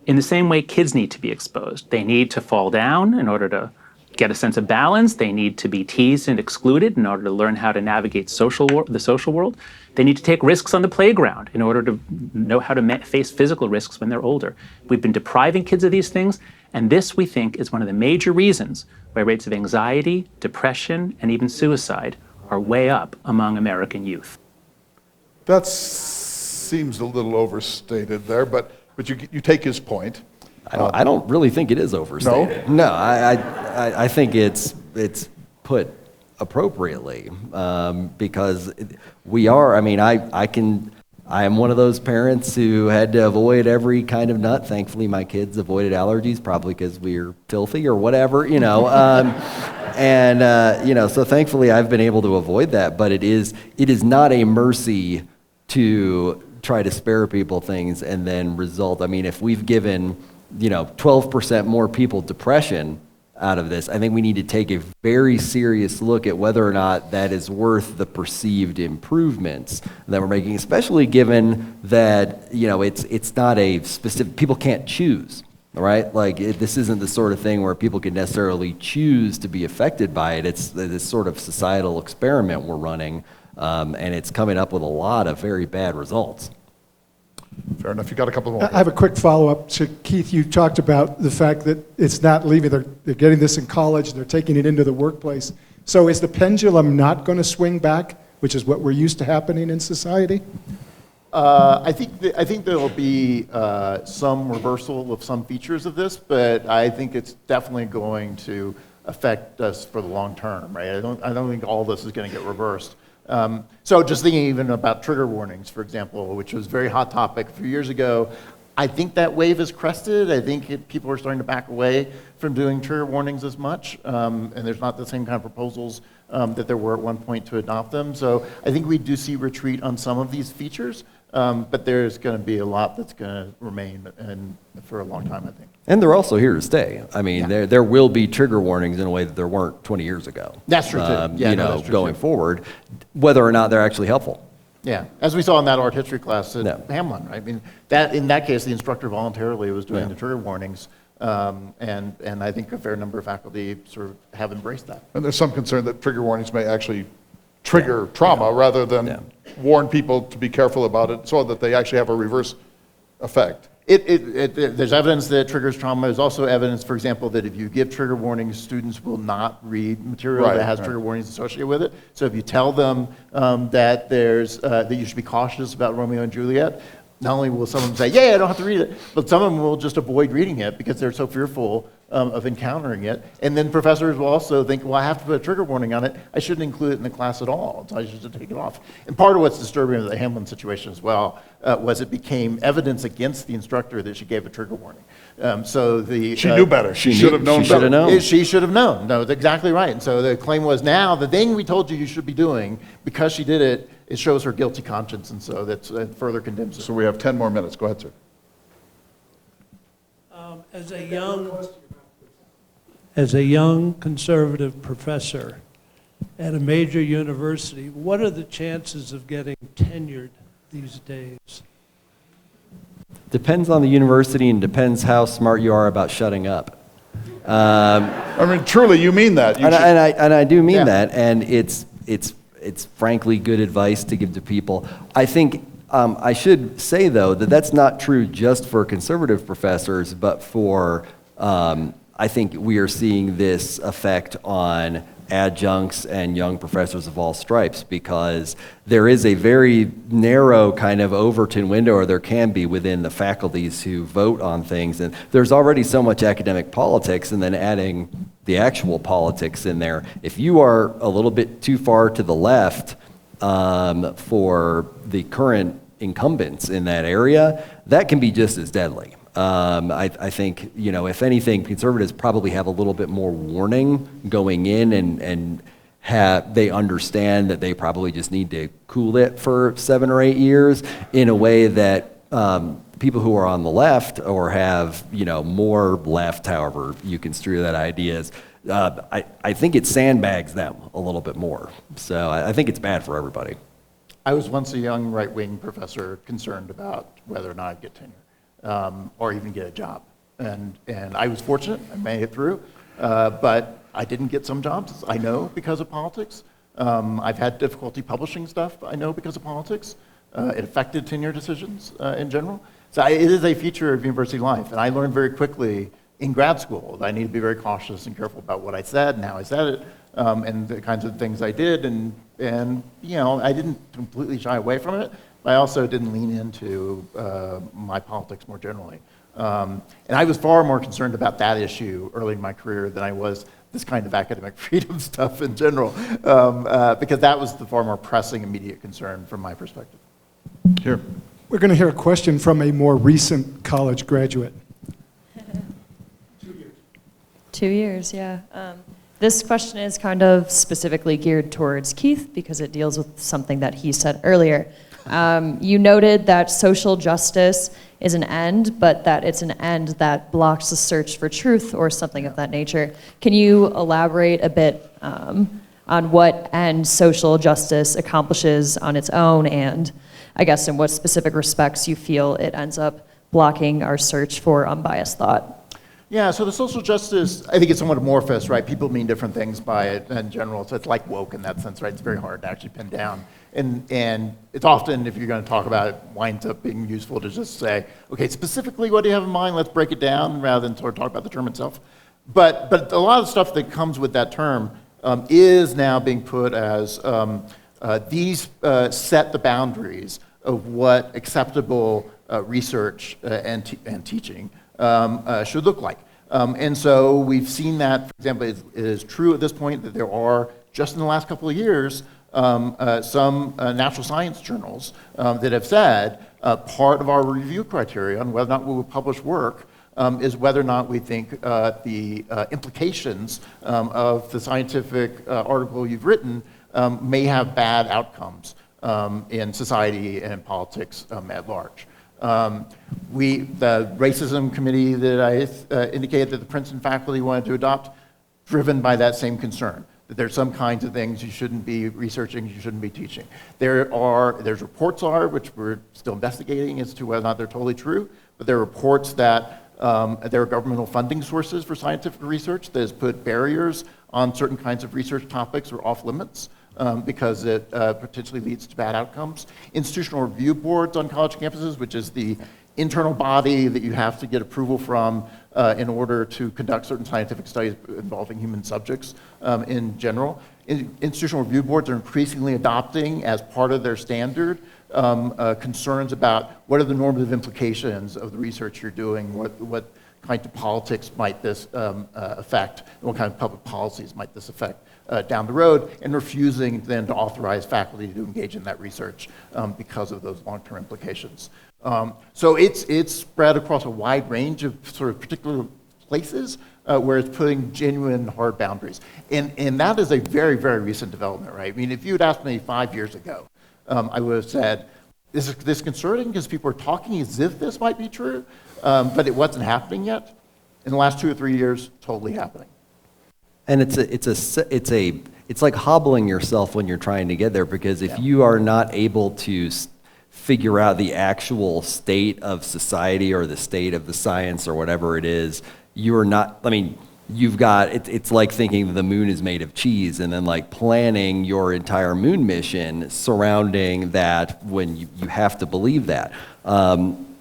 In the same way, kids need to be exposed. They need to fall down in order to get a sense of balance. They need to be teased and excluded in order to learn how to navigate the social world. They need to take risks on the playground in order to know how to face physical risks when they're older. We've been depriving kids of these things, and this, we think, is one of the major reasons why rates of anxiety, depression, and even suicide are way up among American youth. That seems a little overstated there, but you take his point. I don't really think it is overstated. No, I think it's put appropriately because we are. I mean, I am one of those parents who had to avoid every kind of nut. Thankfully, my kids avoided allergies, probably because we're filthy or whatever, So thankfully, I've been able to avoid that. But it is not a mercy to try to spare people things and then result. I mean, if we've given 12% more people depression, out of this. I think we need to take a very serious look at whether or not that is worth the perceived improvements that we're making, especially given that, it's not a specific, people can't choose. All right, this isn't the sort of thing where people can necessarily choose to be affected by it. It's this sort of societal experiment we're running, and it's coming up with a lot of very bad results. Fair enough. You got a couple more. I have a quick follow-up. So Keith, you talked about the fact that it's not leaving. They're getting this in college. They're taking it into the workplace. So is the pendulum not going to swing back, which is what we're used to happening in society? I think there will be some reversal of some features of this, but I think it's definitely going to affect us for the long term, right? I don't think all this is going to get reversed. So just thinking even about trigger warnings, for example, which was a very hot topic a few years ago, I think that wave is crested. I think people are starting to back away from doing trigger warnings as much, and there's not the same kind of proposals that there were at one point to adopt them. So I think we do see retreat on some of these features. But there's going to be a lot that's going to remain for a long time, I think. And they're also here to stay. I mean, there will be trigger warnings in a way that there weren't 20 years ago. That's true, too. Going forward, whether or not they're actually helpful. Yeah, as we saw in that art history class at Hamlin, right? I mean, in that case, the instructor voluntarily was doing the trigger warnings, and I think a fair number of faculty sort of have embraced that. And there's some concern that trigger warnings may actually trigger trauma rather than warn people to be careful about it so that they actually have a reverse effect. There's evidence that it triggers trauma. There's also evidence, for example, that if you give trigger warnings, students will not read material that has trigger warnings associated with it. So if you tell them that that you should be cautious about Romeo and Juliet, not only will some of them say, yeah, I don't have to read it, but some of them will just avoid reading it because they're so fearful of encountering it. And then professors will also think, well, I have to put a trigger warning on it. I shouldn't include it in the class at all. So I should just take it off. And part of what's disturbing with the Hamlin situation as well was it became evidence against the instructor that she gave a trigger warning. She knew better. She should have known better. She should have known. No, that's exactly right. And so the claim was now the thing we told you should be doing, because she did it, it shows her guilty conscience. And so that further condemns it. So we have 10 more minutes. Go ahead, sir. As a young conservative professor at a major university, what are the chances of getting tenured these days? Depends on the university and depends how smart you are about shutting up. I mean, truly, you mean that. And I do mean that, and it's frankly good advice to give to people. I think I should say, though, that that's not true just for conservative professors, but for I think we are seeing this effect on adjuncts and young professors of all stripes, because there is a very narrow kind of Overton window, or there can be, within the faculties who vote on things. And there's already so much academic politics, and then adding the actual politics in there. If you are a little bit too far to the left for the current incumbents in that area, that can be just as deadly. I think, if anything, conservatives probably have a little bit more warning going in, and they understand that they probably just need to cool it for 7 or 8 years in a way that people who are on the left, or have, more left, however you construe that ideas, I think it sandbags them a little bit more. So I think it's bad for everybody. I was once a young right-wing professor concerned about whether or not I'd get tenure. Or even get a job. And I was fortunate, I made it through, but I didn't get some jobs, I know, because of politics. I've had difficulty publishing stuff, I know, because of politics. It affected tenure decisions in general. So it is a feature of university life, and I learned very quickly in grad school that I need to be very cautious and careful about what I said and how I said it, and the kinds of things I did, and I didn't completely shy away from it. I also didn't lean into my politics more generally. And I was far more concerned about that issue early in my career than I was this kind of academic freedom stuff in general, because that was the far more pressing, immediate concern from my perspective. Here. We're going to hear a question from a more recent college graduate. 2 years, yeah. This question is kind of specifically geared towards Keith because it deals with something that he said earlier. You noted that social justice is an end, but that it's an end that blocks the search for truth or something of that nature. Can you elaborate a bit on what end social justice accomplishes on its own, and I guess in what specific respects you feel it ends up blocking our search for unbiased thought? Yeah, so the social justice, I think it's somewhat amorphous, right? People mean different things by it in general, so it's like woke in that sense, right? It's very hard to actually pin down. And it's often, if you're going to talk about it, winds up being useful to just say, okay, specifically what do you have in mind? Let's break it down rather than sort of talk about the term itself. But a lot of the stuff that comes with that term is now being put as these set the boundaries of what acceptable research and teaching should look like. And so we've seen that, for example, it is true at this point that there are, just in the last couple of years, some natural science journals that have said part of our review criteria on whether or not we will publish work is whether or not we think the implications of the scientific article you've written may have bad outcomes in society and in politics at large. The racism committee that I indicated that the Princeton faculty wanted to adopt, driven by that same concern, that there's some kinds of things you shouldn't be researching, you shouldn't be teaching. There's reports which we're still investigating as to whether or not they're totally true, but there are reports that there are governmental funding sources for scientific research that has put barriers on certain kinds of research topics or off limits because it potentially leads to bad outcomes. Institutional review boards on college campuses, which is the internal body that you have to get approval from in order to conduct certain scientific studies involving human subjects in general. Institutional review boards are increasingly adopting as part of their standard concerns about what are the normative implications of the research you're doing, what kind of politics might this affect, and what kind of public policies might this affect down the road, and refusing then to authorize faculty to engage in that research because of those long-term implications. So it's spread across a wide range of sort of particular places where it's putting genuine hard boundaries. And that is a very, very recent development, right? I mean, if you had asked me 5 years ago, I would have said, is this concerning because people are talking as if this might be true, but it wasn't happening yet. In the last 2 or 3 years, totally happening. And it's like hobbling yourself when you're trying to get there, because if you are not able to figure out the actual state of society or the state of the science or whatever it is, you're not, I mean, you've got, it's like thinking the moon is made of cheese and then like planning your entire moon mission surrounding that when you have to believe that.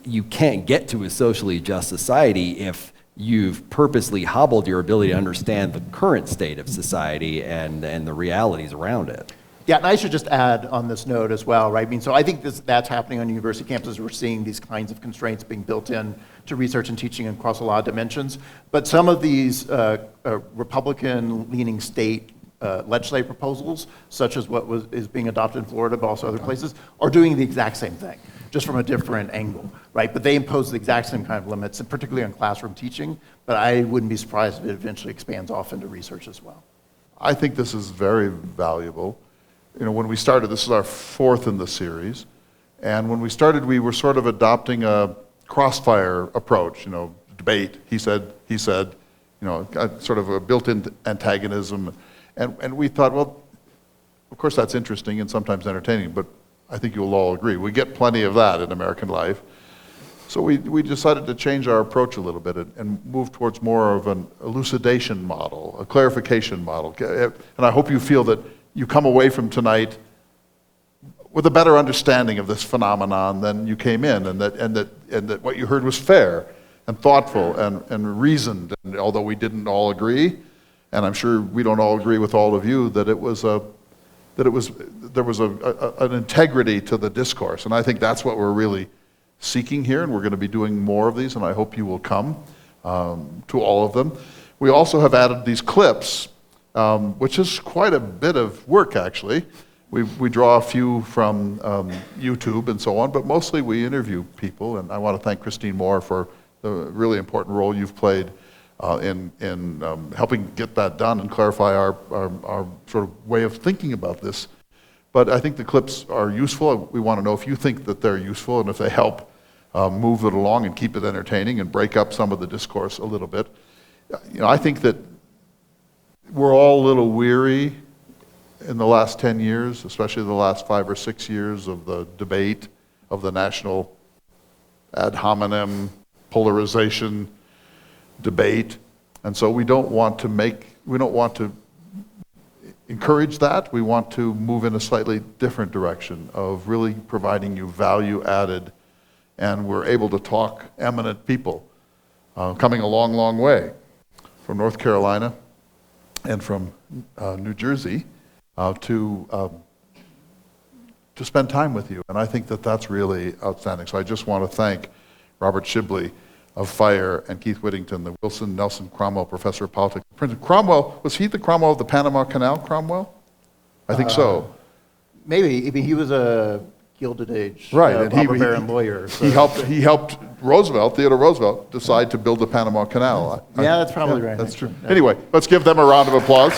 You can't get to a socially just society if you've purposely hobbled your ability to understand the current state of society and the realities around it. Yeah, and I should just add on this note as well, right? I mean, so I think that's happening on university campuses. We're seeing these kinds of constraints being built in to research and teaching across a lot of dimensions. But some of these Republican-leaning state legislative proposals, such as what is being adopted in Florida, but also other places, are doing the exact same thing, just from a different angle, right? But they impose the exact same kind of limits, and particularly on classroom teaching, but I wouldn't be surprised if it eventually expands off into research as well. I think this is very valuable. You know, when we started, this is our 4th in the series, and when we started, we were sort of adopting a crossfire approach, you know, debate, he said, you know, sort of a built-in antagonism, and we thought, well, of course that's interesting and sometimes entertaining, but I think you'll all agree, we get plenty of that in American life. So we decided to change our approach a little bit and move towards more of an elucidation model, a clarification model. And I hope you feel that you come away from tonight with a better understanding of this phenomenon than you came in, and that what you heard was fair and thoughtful and reasoned. And although we didn't all agree, and I'm sure we don't all agree with all of you, that there was an integrity to the discourse. And I think that's what we're really seeking here, and we're going to be doing more of these, and I hope you will come to all of them. We also have added these clips, which is quite a bit of work, actually. We draw a few from YouTube and so on, but mostly we interview people, and I want to thank Christine Moore for the really important role you've played in helping get that done and clarify our sort of way of thinking about this But I think the clips are useful. We want to know if you think that they're useful and if they help move it along and keep it entertaining and break up some of the discourse a little bit. I think that we're all a little weary in the last 10 years, especially the last 5 or 6 years of the debate of the national ad hominem polarization debate. And so we don't want to encourage that. We want to move in a slightly different direction of really providing you value added, and we're able to talk eminent people coming a long, long way from North Carolina and from New Jersey to spend time with you. And I think that that's really outstanding. So I just want to thank Robert Shibley of FIRE and Keith Whittington, the Wilson Nelson Cromwell Professor of Politics at Princeton. Cromwell, was he the Cromwell of the Panama Canal, Cromwell? I think so. Maybe. I mean, he was a Gilded Age and robber baron lawyer. So. He helped Roosevelt, Theodore Roosevelt, decide to build the Panama Canal. Yeah, that's probably right. That's true. Anyway, let's give them a round of applause.